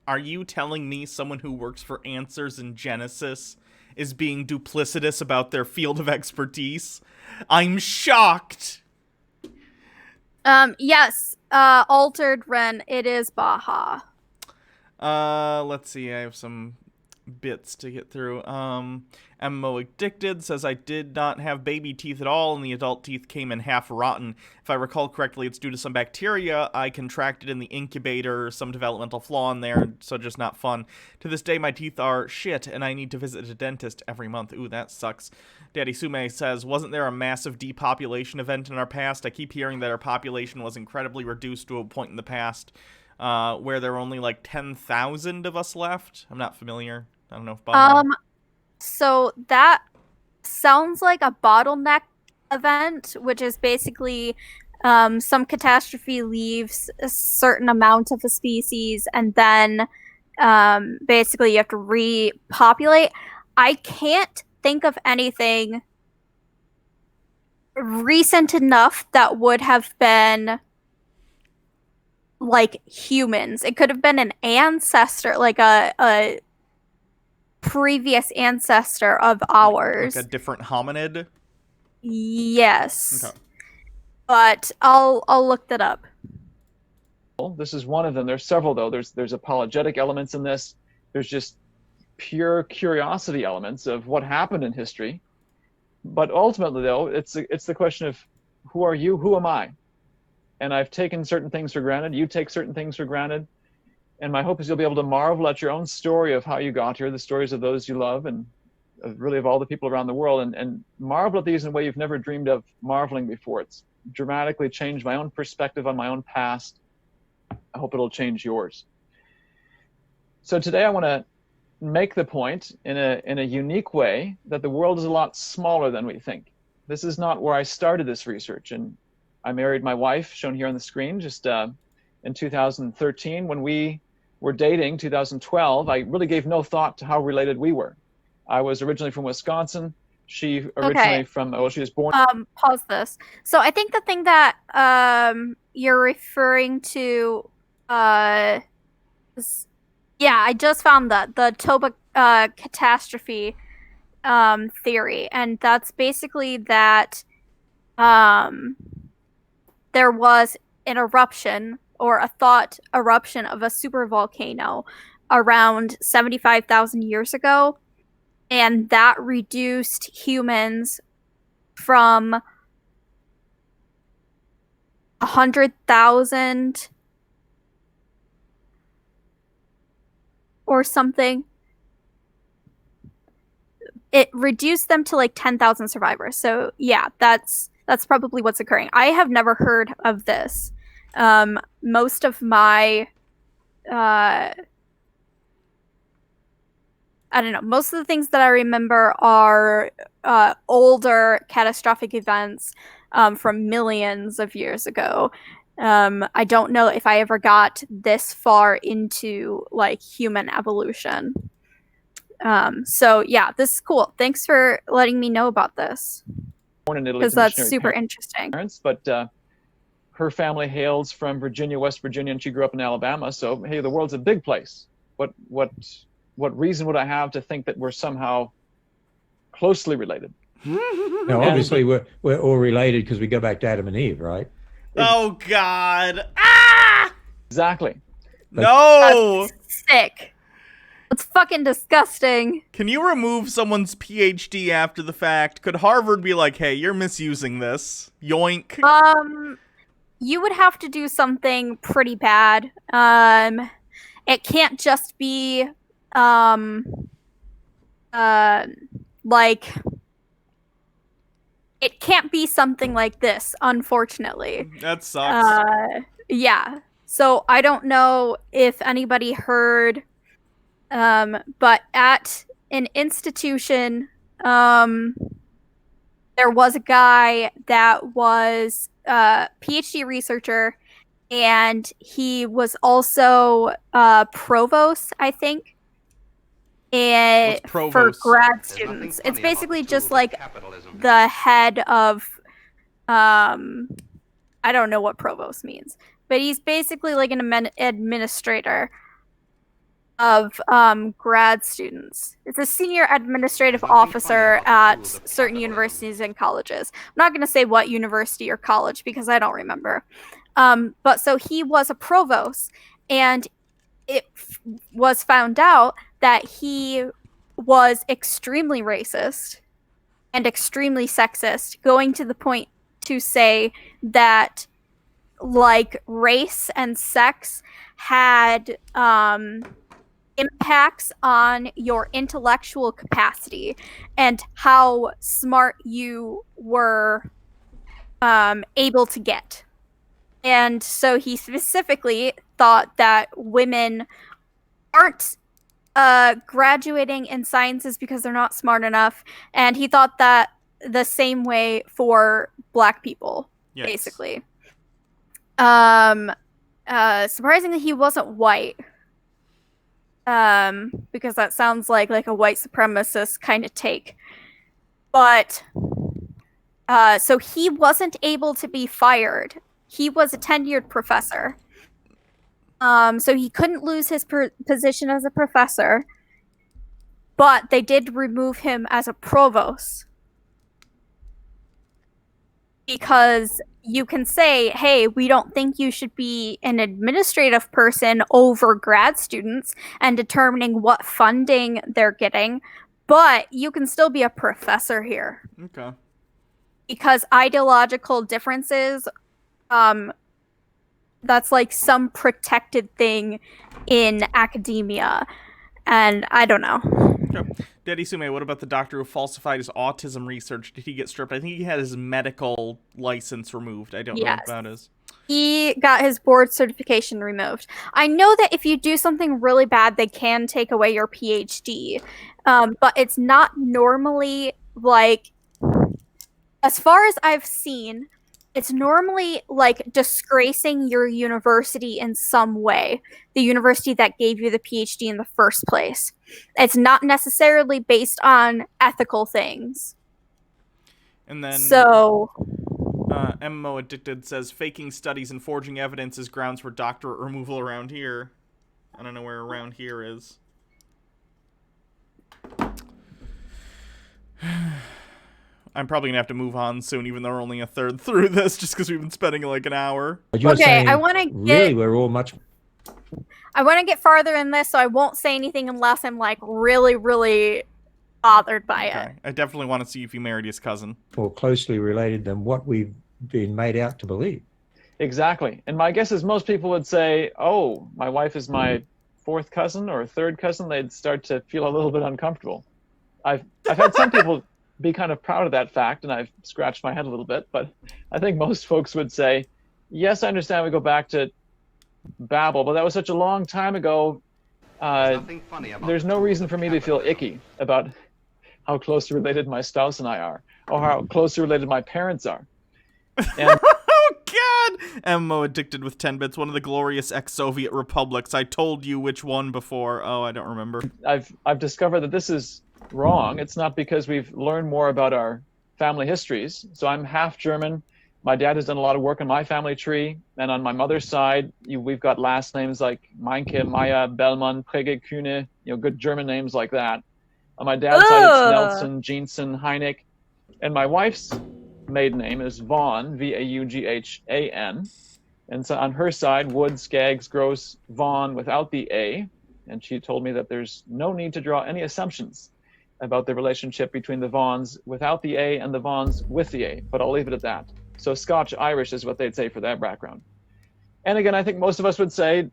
Are you telling me someone who works for Answers in Genesis is being duplicitous about their field of expertise? I'm shocked. Yes. Altered Ren. It is Baja. Let's see. I have some bits to get through. MMO Addicted says I did not have baby teeth at all, and the adult teeth came in half rotten. If I recall correctly, it's due to some bacteria I contracted in the incubator, some developmental flaw in there, so just not fun. To this day, my teeth are shit, and I need to visit a dentist every month. Ooh, that sucks. Daddy Sume says, wasn't there a massive depopulation event in our past? I keep hearing that our population was incredibly reduced to a point in the past where there were only like 10,000 of us left. I'm not familiar. I don't know if Bob. So that sounds like a bottleneck event, which is basically some catastrophe leaves a certain amount of a species, and then basically you have to repopulate. I can't think of anything recent enough that would have been like humans. It could have been an ancestor, like a previous ancestor of ours. Like a different hominid? Yes. Okay. But I'll look that up. This is one of them. There's several though. There's apologetic elements in this. There's just pure curiosity elements of what happened in history. But ultimately though, it's the question of who are you? Who am I? And I've taken certain things for granted. You take certain things for granted. And my hope is you'll be able to marvel at your own story of how you got here, the stories of those you love, and really of all the people around the world, and marvel at these in a way you've never dreamed of marveling before. It's dramatically changed my own perspective on my own past. I hope it'll change yours. So today I want to make the point in a unique way that the world is a lot smaller than we think. This is not where I started this research, and I married my wife, shown here on the screen, just in 2013. When we were dating, 2012, I really gave no thought to how related we were. I was originally from Wisconsin. She originally from, well, she was born. Pause this. So I think the thing that you're referring to, yeah, I just found the Toba catastrophe theory, and that's basically that there was an eruption or a thought eruption of a supervolcano around 75,000 years ago, and that reduced humans from 100,000 or something. It reduced them to like 10,000 survivors. So yeah, that's probably what's occurring. I have never heard of this. Most of my I don't know. Most of the things that I remember are older catastrophic events from millions of years ago. I don't know if I ever got this far into like human evolution. So yeah, this is cool. Thanks for letting me know about this. Born in Italy, because that's super interesting. But her family hails from Virginia, West Virginia, and she grew up in Alabama. So hey, the world's a big place. What reason would I have to think that we're somehow closely related? No, obviously we're all related because we go back to Adam and Eve, right? Oh God! Ah! Exactly. No! That's sick. It's fucking disgusting. Can you remove someone's PhD after the fact? Could Harvard be like, hey, you're misusing this? Yoink. You would have to do something pretty bad. It can't just be like, it can't be something like this, unfortunately. That sucks. Yeah. So I don't know if anybody heard, but at an institution, there was a guy that was a PhD researcher, and he was also provost, I think, for grad students. It's basically just like the head of, I don't know what provost means, but he's basically like an administrator. of grad students. It's a senior administrative officer at certain universities and colleges. I'm not going to say what university or college because I don't remember. But so he was a provost, and it was found out that he was extremely racist and extremely sexist, going to the point to say that like race and sex had impacts on your intellectual capacity and how smart you were able to get. And so he specifically thought that women aren't graduating in sciences because they're not smart enough. And he thought that the same way for Black people, basically. Surprisingly, he wasn't white. Because that sounds like a white supremacist kind of take. But so he wasn't able to be fired. He was a tenured professor. So he couldn't lose his position as a professor, but they did remove him as a provost. Because you can say, hey, we don't think you should be an administrative person over grad students and determining what funding they're getting, but you can still be a professor here. Okay. Because ideological differences, that's like some protected thing in academia. And I don't know. Okay. Daddy Sume, what about the doctor who falsified his autism research? Did he get stripped? I think he had his medical license removed. I don't know about his. He got his board certification removed. I know that if you do something really bad, they can take away your PhD. But it's not normally like, as far as I've seen, it's normally like disgracing your university in some way, the university that gave you the PhD in the first place. It's not necessarily based on ethical things. And then so MMO Addicted says faking studies and forging evidence is grounds for doctorate removal around here. I don't know where around here is. I'm probably gonna have to move on soon, even though we're only a third through this, just because we've been spending like an hour. Okay, I want to get. Really, we're all much. I want to get farther in this, so I won't say anything unless I'm like really, really bothered by it. I definitely want to see if you married his cousin. More closely related than what we've been made out to believe. Exactly, and my guess is most people would say, "Oh, my wife is my fourth cousin or third cousin." They'd start to feel a little bit uncomfortable. I've had some people be kind of proud of that fact, and I've scratched my head a little bit, but I think most folks would say, yes, I understand we go back to Babel, but that was such a long time ago. There's no reason for me to feel icky about how closely related my spouse and I are, or how closely related my parents are. And oh god! MMO Addicted with 10 bits, one of the glorious ex-Soviet republics. I told you which one before. Oh, I don't remember. I've discovered that this is wrong. It's not because we've learned more about our family histories. So I'm half German. My dad has done a lot of work on my family tree, and on my mother's side, we've got last names like Meinke, Meyer, Bellmann, Prege, Kühne, good German names like that. On my dad's side, it's Nelson, Jeanson, Heineck, and my wife's maiden name is Vaughn, Vaughan, and so on her side, Wood, Skaggs, Gross, Vaughn without the A, and she told me that there's no need to draw any assumptions about the relationship between the Vaughns without the A and the Vaughns with the A, but I'll leave it at that. So Scotch-Irish is what they'd say for that background. And again, I think most of us would say,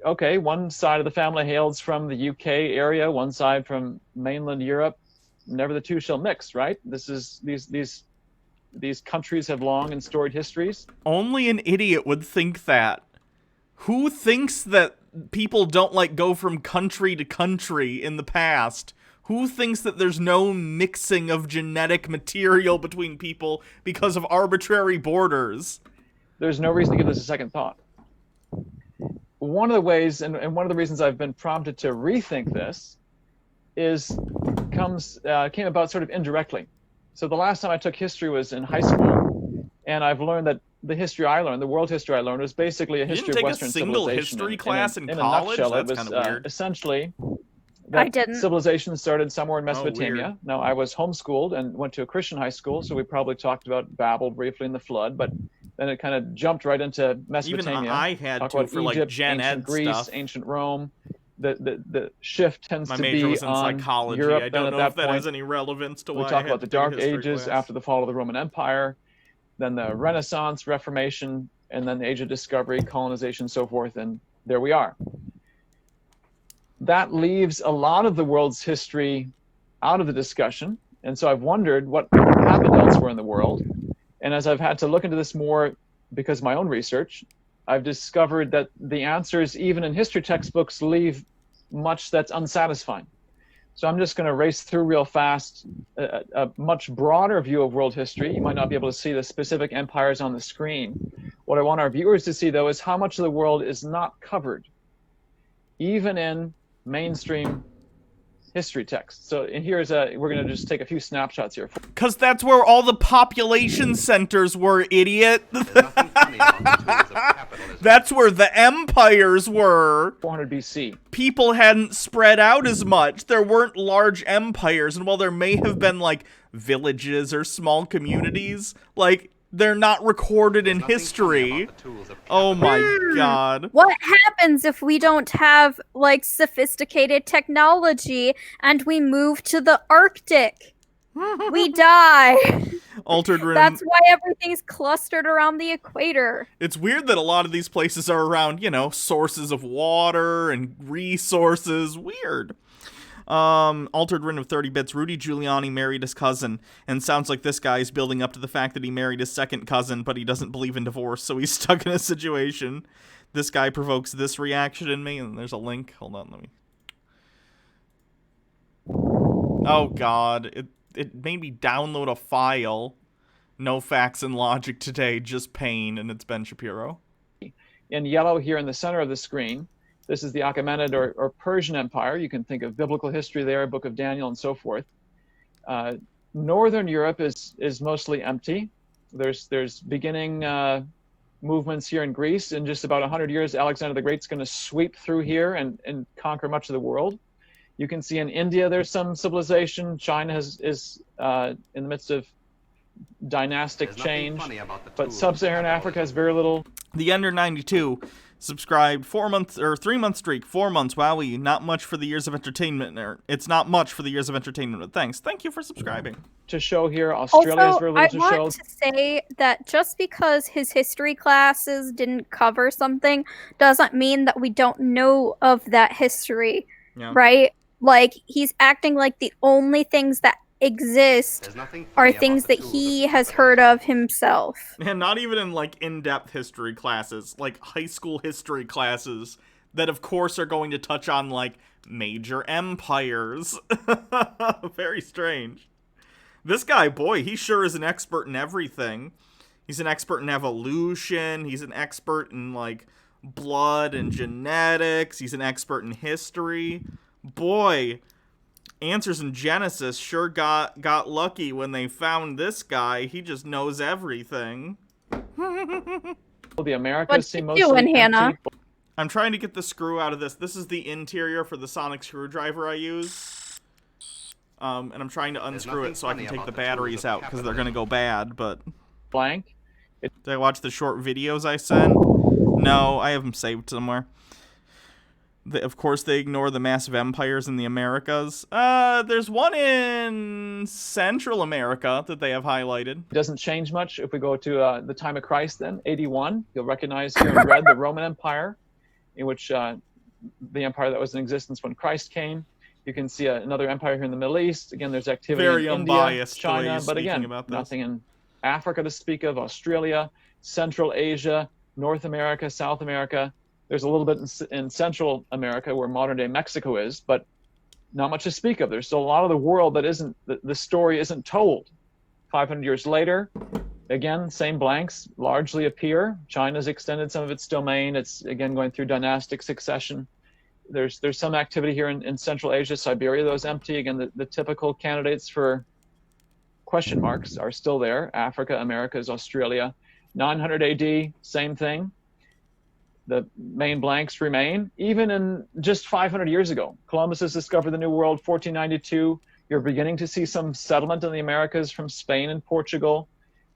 okay, one side of the family hails from the UK area, one side from mainland Europe. Never the two shall mix, right? This is these countries have long and storied histories. Only an idiot would think that. Who thinks that people don't like go from country to country in the past? Who thinks that there's no mixing of genetic material between people because of arbitrary borders? There's no reason to give this a second thought. One of the ways, and one of the reasons I've been prompted to rethink this, came about sort of indirectly. So the last time I took history was in high school, and I've learned that the history I learned, the world history I learned, was basically a You history didn't of take a Western single civilization. history class in a college? nutshell, That's it was kind of weird. essentially I that didn't. civilization started somewhere in Oh, Mesopotamia. weird. Now, I was homeschooled and went to a Christian high school, so we probably talked about Babel briefly in the flood, but then it kind of jumped right into Mesopotamia. Even I had Talk to about for Egypt, like gen ancient ed Greece, stuff. ancient Rome. The shift tends My to major be was in on psychology. Europe. I then don't at know that if that point, has any relevance to we why talk I about had the to take a Dark history Ages class. after the fall of the Roman Empire, then the Renaissance, Reformation, and then the Age of Discovery, colonization, so forth, and there we are. That leaves a lot of the world's history out of the discussion, and so I've wondered what happened elsewhere in the world. And as I've had to look into this more because of my own research, I've discovered that the answers, even in history textbooks, leave much that's unsatisfying. So I'm just going to race through real fast a much broader view of world history. You might not be able to see the specific empires on the screen. What I want our viewers to see, though, is how much of the world is not covered, even in mainstream history texts. So we're going to just take a few snapshots here. Because that's where all the population centers were, idiot. There's nothing funny about the tools of capitalism. That's where the empires were. 400 BC. People hadn't spread out as much. There weren't large empires, and while there may have been, like, villages or small communities, like, they're not recorded in There's nothing funny history. about the tools of Oh my capitalism. god. What happens if we don't have like sophisticated technology and we move to the Arctic? We die. Altered Rim. That's why everything's clustered around the equator. It's weird that a lot of these places are around, you know, sources of water and resources. Weird. Altered Rim of 30 Bits. Rudy Giuliani married his cousin, and sounds like this guy is building up to the fact that he married his second cousin, but he doesn't believe in divorce, so he's stuck in a situation. This guy provokes this reaction in me, and there's a link. Hold on, let me... Oh god, it made me download a file. No facts and logic today, just pain, and it's Ben Shapiro. In yellow here in the center of the screen, this is the Achaemenid or Persian Empire. You can think of biblical history there, Book of Daniel, and so forth. Northern Europe is mostly empty. There's beginning movements here in Greece. In just about 100 years, Alexander the Great's going to sweep through here and conquer much of the world. You can see in India there's some civilization. China is in the midst of dynastic There's nothing change, funny about the but tools of sub-Saharan Africa has very little. The Under 92 subscribed 4 months or 3 month streak, 4 months. Wowie, not much for the years of entertainment. It's not much for the years of entertainment, but thanks. Thank you for subscribing. To show here, Australia has Also, very I little to show. want to say that just because his history classes didn't cover something doesn't mean that we don't know of that history, Yeah. right? Like, he's acting like the only things that exist There's nothing are funny about things the that tools he of has capitalism. heard of himself. And not even in, like, in-depth history classes, like high school history classes that, of course, are going to touch on, like, major empires. Very strange. This guy, boy, he sure is an expert in everything. He's an expert in evolution. He's an expert in, like, blood and genetics. He's an expert in history. Boy, Answers in Genesis sure got lucky when they found this guy. He just knows everything. The Americas What seem you mostly doing, empty. Hannah? I'm trying to get the screw out of this. This is the interior for the sonic screwdriver I use. And I'm trying to unscrew nothing it so I can funny take about the the tools batteries of out because they're going to go bad, but... Blank. Did I watch the short videos I sent? No, I have them saved somewhere. Of course, they ignore the massive empires in the Americas. There's one in Central America that they have highlighted. It doesn't change much if we go to the time of Christ then, 81. You'll recognize here in red the Roman Empire, in which the empire that was in existence when Christ came. You can see another empire here in the Middle East. Again, there's activity Very in India, unbiased the way China, he's but speaking again, about this. nothing in Africa to speak of, Australia, Central Asia, North America, South America. There's a little bit in Central America where modern-day Mexico is, but not much to speak of. There's still a lot of the world that isn't, the story isn't told. 500 years later, again, same blanks largely appear. China's extended some of its domain. It's, again, going through dynastic succession. There's some activity here in Central Asia, Siberia, those empty. Again, the typical candidates for question marks are still there. Africa, Americas, Australia. 900 AD, same thing. The main blanks remain. Even in just 500 years ago, Columbus has discovered the New World, 1492. You're beginning to see some settlement in the Americas from Spain and Portugal,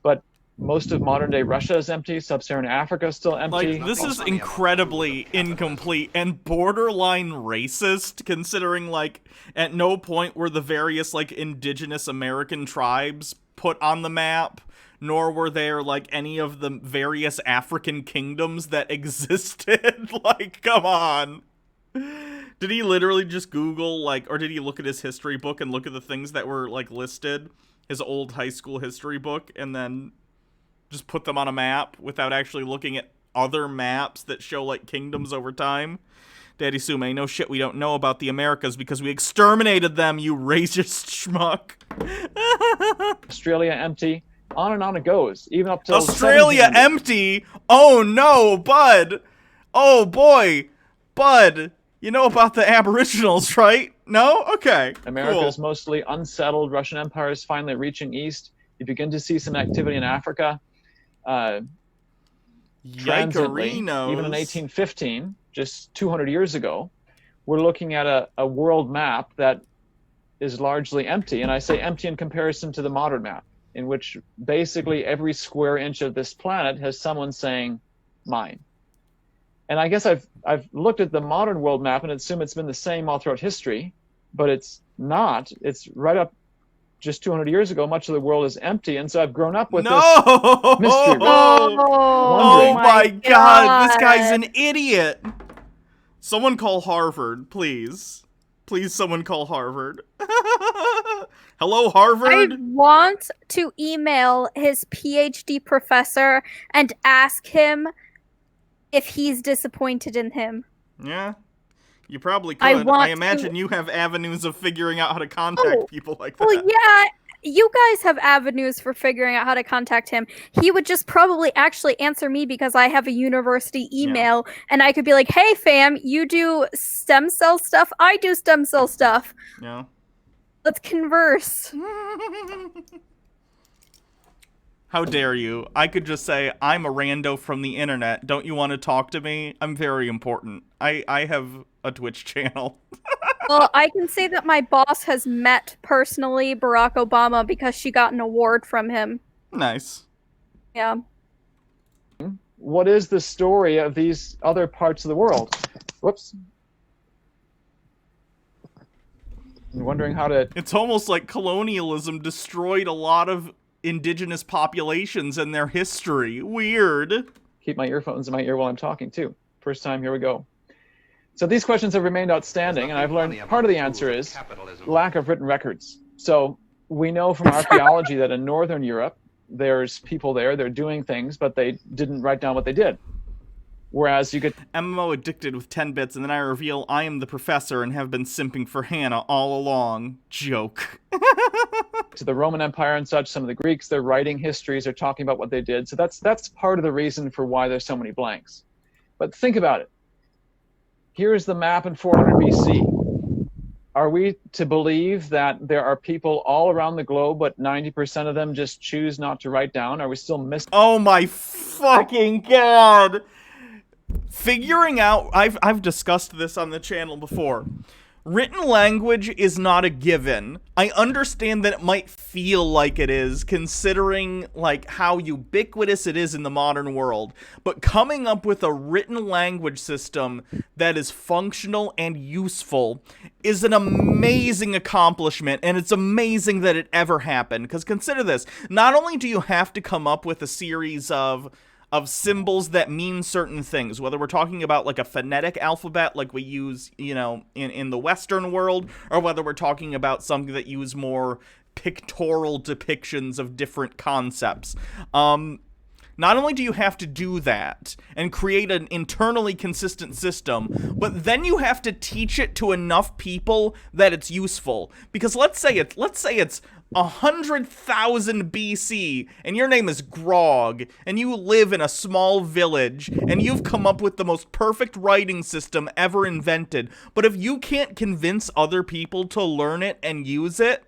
but most of modern day Russia is empty. Sub-Saharan Africa is still empty. Like, this is incredibly incomplete and borderline racist, considering, like, at no point were the various, like, indigenous American tribes put on the map, nor were there, like, any of the various African kingdoms that existed. Like, come on. Did he literally just Google, like, or did he look at his history book and look at the things that were, like, listed, his old high school history book, and then just put them on a map without actually looking at other maps that show, like, kingdoms over time? Daddy Sume, no shit, we don't know about the Americas because we exterminated them, you racist schmuck. Australia empty. On and on it goes, even up to Australia empty? Oh no, bud. Oh boy, bud. You know about the Aboriginals, right? No? Okay. America's cool. mostly unsettled. Russian Empire is finally reaching east. You begin to see some activity in Africa. Transiently, even in 1815, just 200 years ago, we're looking at a world map that is largely empty. And I say empty in comparison to the modern map, in which basically every square inch of this planet has someone saying, mine. And I guess I've looked at the modern world map and assume it's been the same all throughout history, but it's not. It's right up just 200 years ago. Much of the world is empty, and so I've grown up with this mystery. Oh my god, this guy's an idiot. Someone call Harvard, please. Please, someone call Harvard. Hello, Harvard? I want to email his PhD professor and ask him if he's disappointed in him. Yeah, you probably could. I imagine you have avenues of figuring out how to contact people like that. Well, yeah, you guys have avenues for figuring out how to contact him. He would just probably actually answer me because I have a university email, and I could be like, hey, fam, you do stem cell stuff, I do stem cell stuff. Yeah. Let's converse. How dare you? I could just say, I'm a rando from the internet. Don't you want to talk to me? I'm very important. I have a Twitch channel. Well, I can say that my boss has met personally Barack Obama because she got an award from him. Nice. Yeah. What is the story of these other parts of the world? Whoops. I'm wondering how to... It's almost like colonialism destroyed a lot of indigenous populations and their history. Weird. Keep my earphones in my ear while I'm talking, too. First time, here we go. So these questions have remained outstanding, and I've learned part of the answer is lack of written records. So we know from archaeology that in Northern Europe, there's people there, they're doing things, but they didn't write down what they did. Whereas you get MMO addicted with 10 bits, and then I reveal I am the professor and have been simping for Hannah all along. Joke. to the Roman Empire and such, some of the Greeks, they're writing histories, they're talking about what they did. So that's part of the reason for why there's so many blanks. But think about it. Here's the map in 400 BC. Are we to believe that there are people all around the globe, but 90% of them just choose not to write down? Are we still missing? Oh my fucking god! Figuring out, I've discussed this on the channel before. Written language is not a given. I understand that it might feel like it is, considering like how ubiquitous it is in the modern world. But coming up with a written language system that is functional and useful is an amazing accomplishment, and it's amazing that it ever happened. Because consider this, not only do you have to come up with a series of symbols that mean certain things, whether we're talking about like a phonetic alphabet like we use, you know, in the Western world, or whether we're talking about something that use more pictorial depictions of different concepts. Not only do you have to do that and create an internally consistent system, but then you have to teach it to enough people that it's useful. Because let's say it's 100,000 BC, and your name is Grog, and you live in a small village, and you've come up with the most perfect writing system ever invented. But if you can't convince other people to learn it and use it,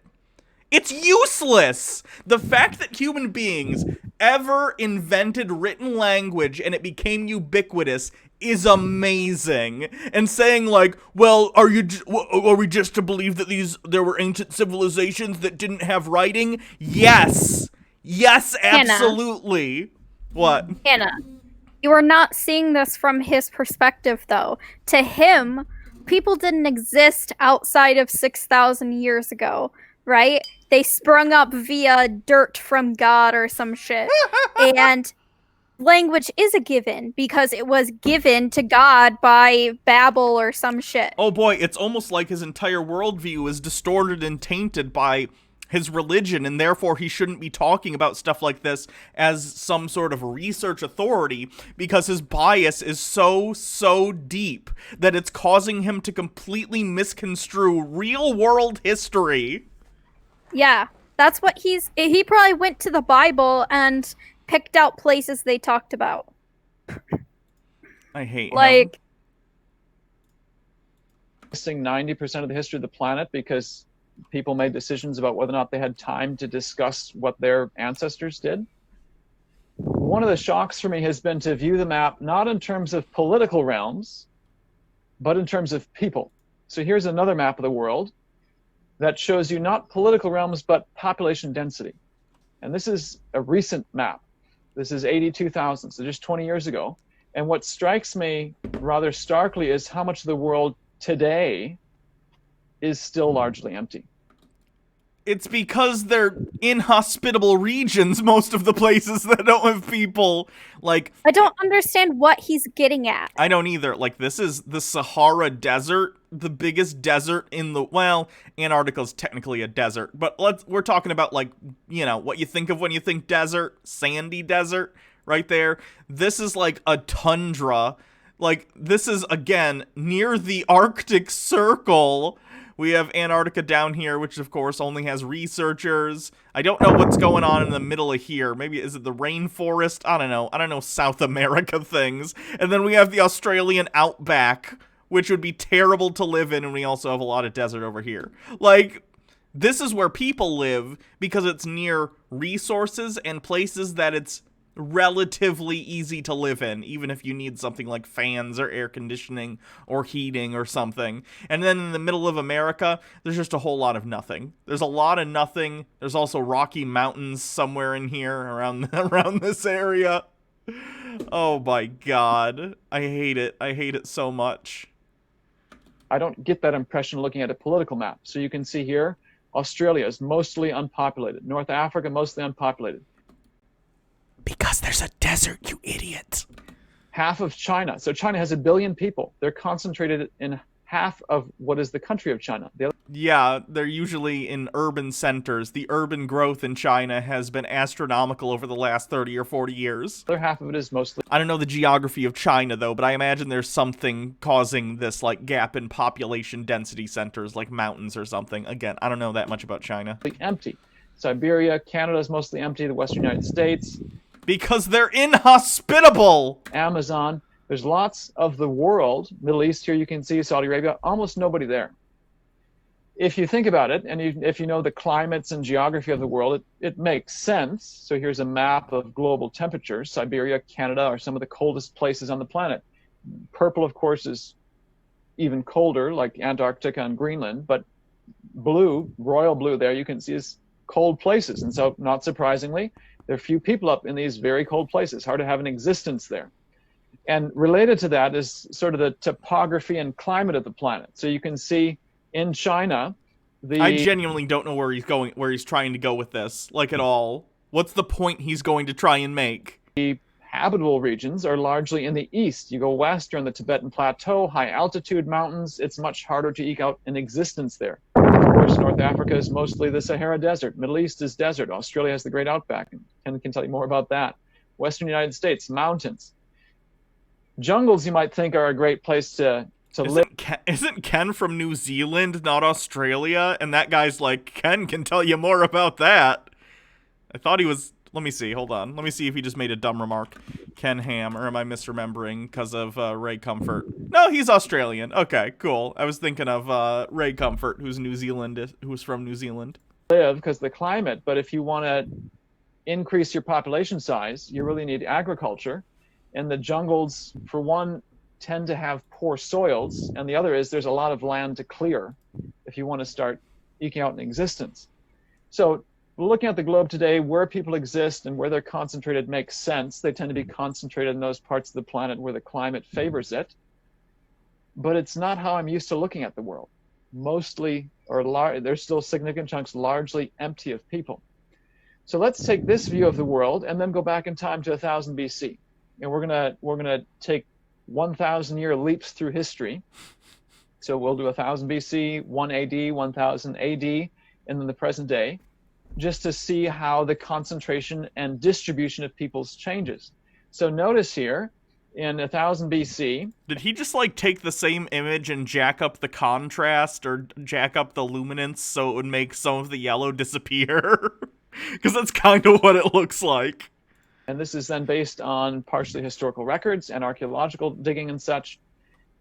it's useless! The fact that human beings ever invented written language and it became ubiquitous is amazing. And saying like, well, are we just to believe that there were ancient civilizations that didn't have writing? Yes. Yes, absolutely. What? Hannah, you are not seeing this from his perspective, though. To him, people didn't exist outside of 6,000 years ago, right? They sprung up via dirt from God or some shit. And language is a given because it was given to God by Babel or some shit. Oh boy, it's almost like his entire worldview is distorted and tainted by his religion, and therefore he shouldn't be talking about stuff like this as some sort of research authority, because his bias is so deep that it's causing him to completely misconstrue real-world history. Yeah, that's what he probably went to the Bible and picked out places they talked about. I hate him. Like, 90% of the history of the planet because people made decisions about whether or not they had time to discuss what their ancestors did. One of the shocks for me has been to view the map not in terms of political realms, but in terms of people. So here's another map of the world that shows you not political realms, but population density. And this is a recent map. This is 82,000, so just 20 years ago. And what strikes me rather starkly is how much of the world today is still largely empty. It's because they're inhospitable regions, most of the places that don't have people. Like, I don't understand what he's getting at. I don't either. Like, this is the Sahara Desert, the biggest desert in the, well, Antarctica's technically a desert, but we're talking about, like, you know, what you think of when you think desert, sandy desert, right there. This is like a tundra. Like, this is, again, near the Arctic Circle. We have Antarctica down here, which of course only has researchers. I don't know what's going on in the middle of here. Maybe, is it the rainforest? I don't know. I don't know South America things. And then we have the Australian outback, which would be terrible to live in, and we also have a lot of desert over here. Like, this is where people live because it's near resources and places that it's relatively easy to live in, even if you need something like fans or air conditioning or heating or something. And then in the middle of America, there's just a whole lot of nothing. There's a lot of nothing. There's also Rocky Mountains somewhere in here around this area. Oh my god. I hate it. I hate it so much. I don't get that impression looking at a political map. So you can see here, Australia is mostly unpopulated. North Africa, mostly unpopulated. Because there's a desert, you idiot. Half of China. So China has 1 billion people. They're concentrated in half of what is the country of China. Yeah, they're usually in urban centers. The urban growth in China has been astronomical over the last 30 or 40 years. The other half of it is mostly... I don't know the geography of China, though, but I imagine there's something causing this, like, gap in population density centers, like mountains or something. Again, I don't know that much about China. Empty. Siberia, Canada is mostly empty. The Western United States... Because they're inhospitable! Amazon. There's lots of the world. Middle East here you can see, Saudi Arabia, almost nobody there. If you think about it, and if you know the climates and geography of the world, it makes sense. So here's a map of global temperatures. Siberia, Canada are some of the coldest places on the planet. Purple, of course, is even colder, like Antarctica and Greenland, but blue, royal blue there, you can see is cold places. And so, not surprisingly, there are few people up in these very cold places, hard to have an existence there. And related to that is sort of the topography and climate of the planet. So you can see in China, I genuinely don't know where he's trying to go with this, like at all. What's the point he's going to try and make? The habitable regions are largely in the east. You go west, you're on the Tibetan Plateau, high altitude mountains. It's much harder to eke out an existence there. Of course, North Africa is mostly the Sahara Desert. Middle East is desert. Australia has the Great Outback, and Ken can tell you more about that. Western United States, mountains. Jungles, you might think, are a great place to live. Isn't Ken from New Zealand, not Australia? And that guy's like, Ken can tell you more about that. I thought he was... Let me see. Hold on. Let me see if he just made a dumb remark. Ken Ham, or am I misremembering because of Ray Comfort? No, he's Australian. Okay, cool. I was thinking of Ray Comfort, who's from New Zealand. Live because of the climate, but if you want to increase your population size, you really need agriculture. And the jungles, for one, tend to have poor soils, and the other is there's a lot of land to clear if you want to start eking out an existence. So looking at the globe today, where people exist and where they're concentrated makes sense. They tend to be concentrated in those parts of the planet where the climate favors it. But it's not how I'm used to looking at the world. Mostly, there's still significant chunks largely empty of people. So let's take this view of the world and then go back in time to 1000 BC. And we're gonna take 1,000-year leaps through history. So we'll do 1000 BC, 1 AD, 1000 AD, and then the present day, just to see how the concentration and distribution of peoples changes. So notice here, in 1000 BC... Did he just, like, take the same image and jack up the contrast or jack up the luminance so it would make some of the yellow disappear? Because that's kind of what it looks like. And this is then based on partially historical records and archaeological digging and such.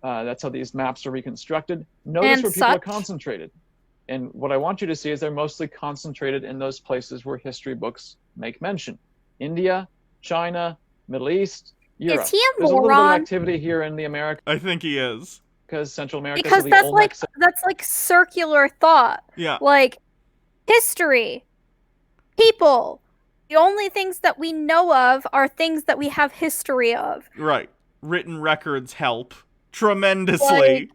That's how these maps are reconstructed. Notice And where people are such. concentrated. And what I want you to see is they're mostly concentrated in those places where history books make mention. India, China, Middle East, Europe. Is he a There's a little bit of moron? activity here in the Americas, I think he is. Central America. Because so the that's Olmec like circular thought. Yeah. Like history, people. The only things that we know of are things that we have history of. Right. Written records help tremendously.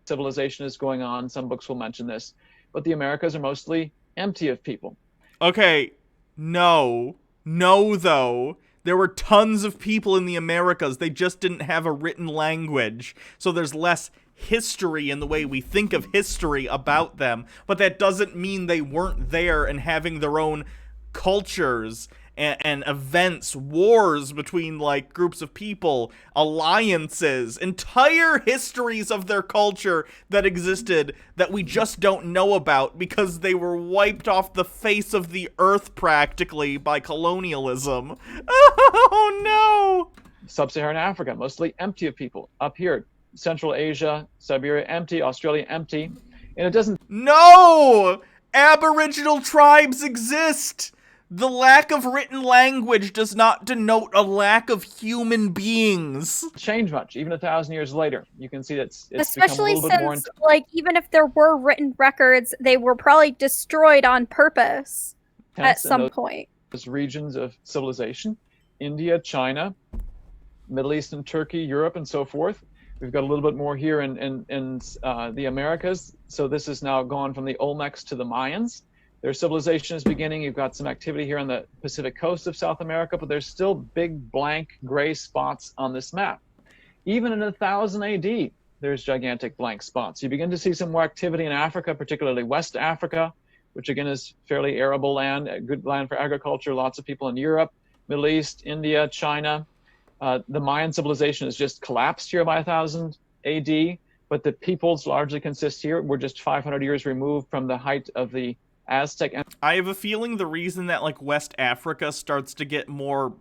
civilization is going on. Some books will mention this. But the Americas are mostly empty of people. Okay. No, though. There were tons of people in the Americas. They just didn't have a written language. So there's less history in the way we think of history about them. But that doesn't mean they weren't there and having their own cultures and events, wars between, like, groups of people, alliances, entire histories of their culture that existed that we just don't know about because they were wiped off the face of the earth practically by colonialism. Oh, no! Sub-Saharan Africa, mostly empty of people. Up here, Central Asia, Siberia, empty. Australia, empty. And it doesn't... No! Aboriginal tribes exist! The lack of written language does not denote a lack of human beings. change much, even 1,000 years later. You can see that it's Especially become a little bit more... since, like, even if there were written records, they were probably destroyed on purpose at intense in some point. those regions of civilization. India, China, Middle East and Turkey, Europe, and so forth. We've got a little bit more here in the Americas. So this has now gone from the Olmecs to the Mayans. Their civilization is beginning. You've got some activity here on the Pacific coast of South America, but there's still big blank gray spots on this map. Even in 1000 AD, there's gigantic blank spots. You begin to see some more activity in Africa, particularly West Africa, which again is fairly arable land, a good land for agriculture, lots of people in Europe, Middle East, India, China. The Mayan civilization has just collapsed here by 1000 AD, but the peoples largely consist here. We're just 500 years removed from the height of the Aztec. I have a feeling the reason that, like, West Africa starts to get more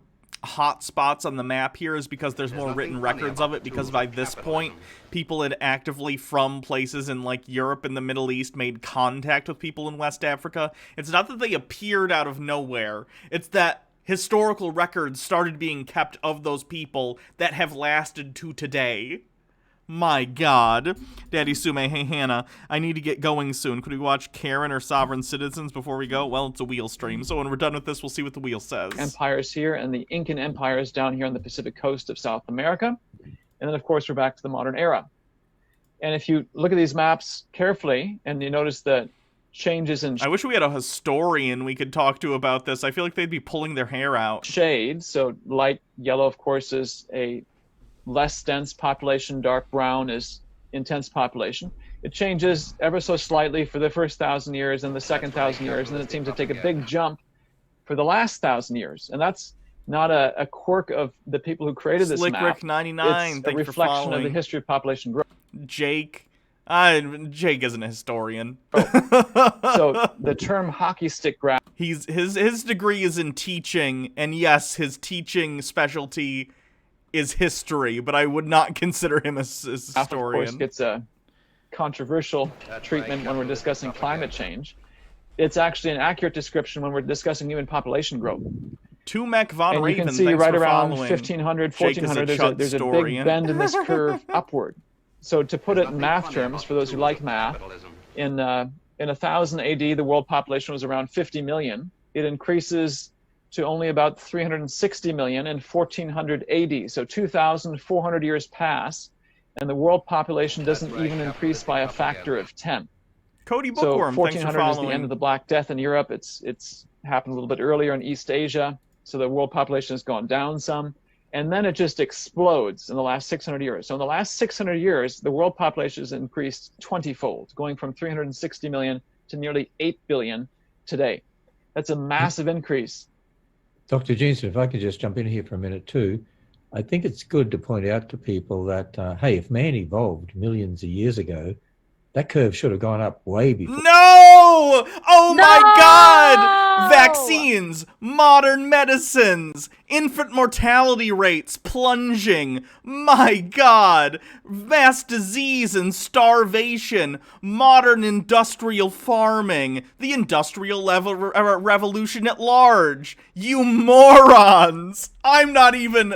hot spots on the map here is because there's more written records of it, because by this point, people had actively from places in, like, Europe and the Middle East made contact with people in West Africa. It's not that they appeared out of nowhere. It's that historical records started being kept of those people that have lasted to today. My God. Daddy Sume, hey Hannah, I need to get going soon. Could we watch Karen or Sovereign Citizens before we go? Well, it's a wheel stream, so when we're done with this, we'll see what the wheel says. Empires here, and the Incan empires down here on the Pacific coast of South America. And then, of course, we're back to the modern era. And if you look at these maps carefully, and you notice the changes in I wish we had a historian we could talk to about this. I feel like they'd be pulling their hair out. shades, so light yellow, of course, is a less dense population, dark brown is intense population. It changes ever so slightly for the first 1,000 years and the second 1,000 years, and then it seems to take a big jump for the last 1,000 years. And that's not a quirk of the people who created this map. Slickrick99, It's a thank you for reflection of the following. history of population growth. Jake. Jake isn't a historian. So the term hockey stick graph his degree is in teaching, and yes, his teaching specialty is history, but I would not consider him a historian. of course, gets a controversial treatment when we're discussing climate change. it's actually an accurate description when we're discussing human population growth. Tumek von And you can Raven, see thanks right for around following. 1500, Jake is a 1400, Chud there's a big historian. bend in this curve upward. So to put There's it in nothing math funny terms, about for the those who tools like of math, capitalism. in 1000 AD, the world population was around 50 million. It increases to only about 360 million in 1400 AD. So 2,400 years pass, and the world population doesn't That's right, even increase by a factor capitalism of 10. Cody So Bookworm, thanks for 1400 is the end following. of the Black Death in Europe. It's happened a little bit earlier in East Asia. So the world population has gone down some. And then it just explodes in the last 600 years. So in the last 600 years, the world population has increased 20-fold, going from 360 million to nearly 8 billion today. That's a massive increase. Dr. Jensen, if I could just jump in here for a minute too, I think it's good to point out to people that, hey, if man evolved millions of years ago, that curve should have gone up way before. No! Oh my No! god! Vaccines, modern medicines, infant mortality rates plunging. My god! Mass disease and starvation, modern industrial farming, the industrial revolution at large. You morons! I'm not even...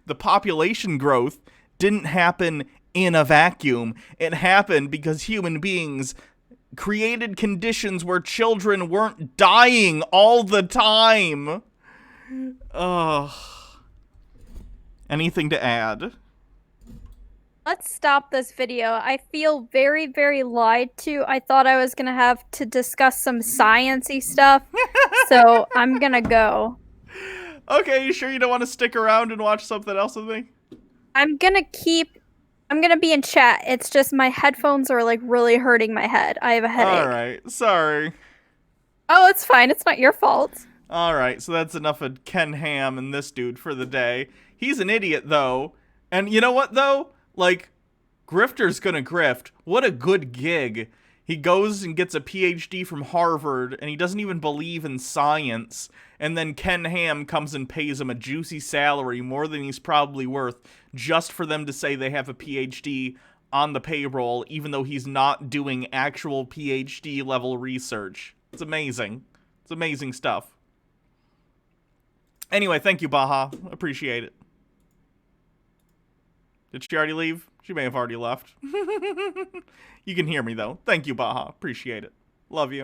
The population growth didn't happen in a vacuum. It happened because human beings created conditions where children weren't dying all the time. Ugh. Anything to add? Let's stop this video. I feel very, very lied to. I thought I was gonna have to discuss some science-y stuff, so I'm gonna go. Okay, you sure you don't want to stick around and watch something else with me? I'm gonna be in chat. It's just my headphones are like really hurting my head. I have a headache. Alright, sorry. Oh, it's fine. It's not your fault. Alright, so that's enough of Ken Ham and this dude for the day. He's an idiot, though. And you know what, though? Like, grifter's gonna grift. What a good gig. He goes and gets a PhD from Harvard, and he doesn't even believe in science. And then Ken Ham comes and pays him a juicy salary, more than he's probably worth, just for them to say they have a PhD on the payroll, even though he's not doing actual PhD level research. It's amazing. It's amazing stuff. Anyway, thank you, Baha. Appreciate it. Did she already leave? She may have already left. You can hear me, though. Thank you, Baha. Appreciate it. Love you.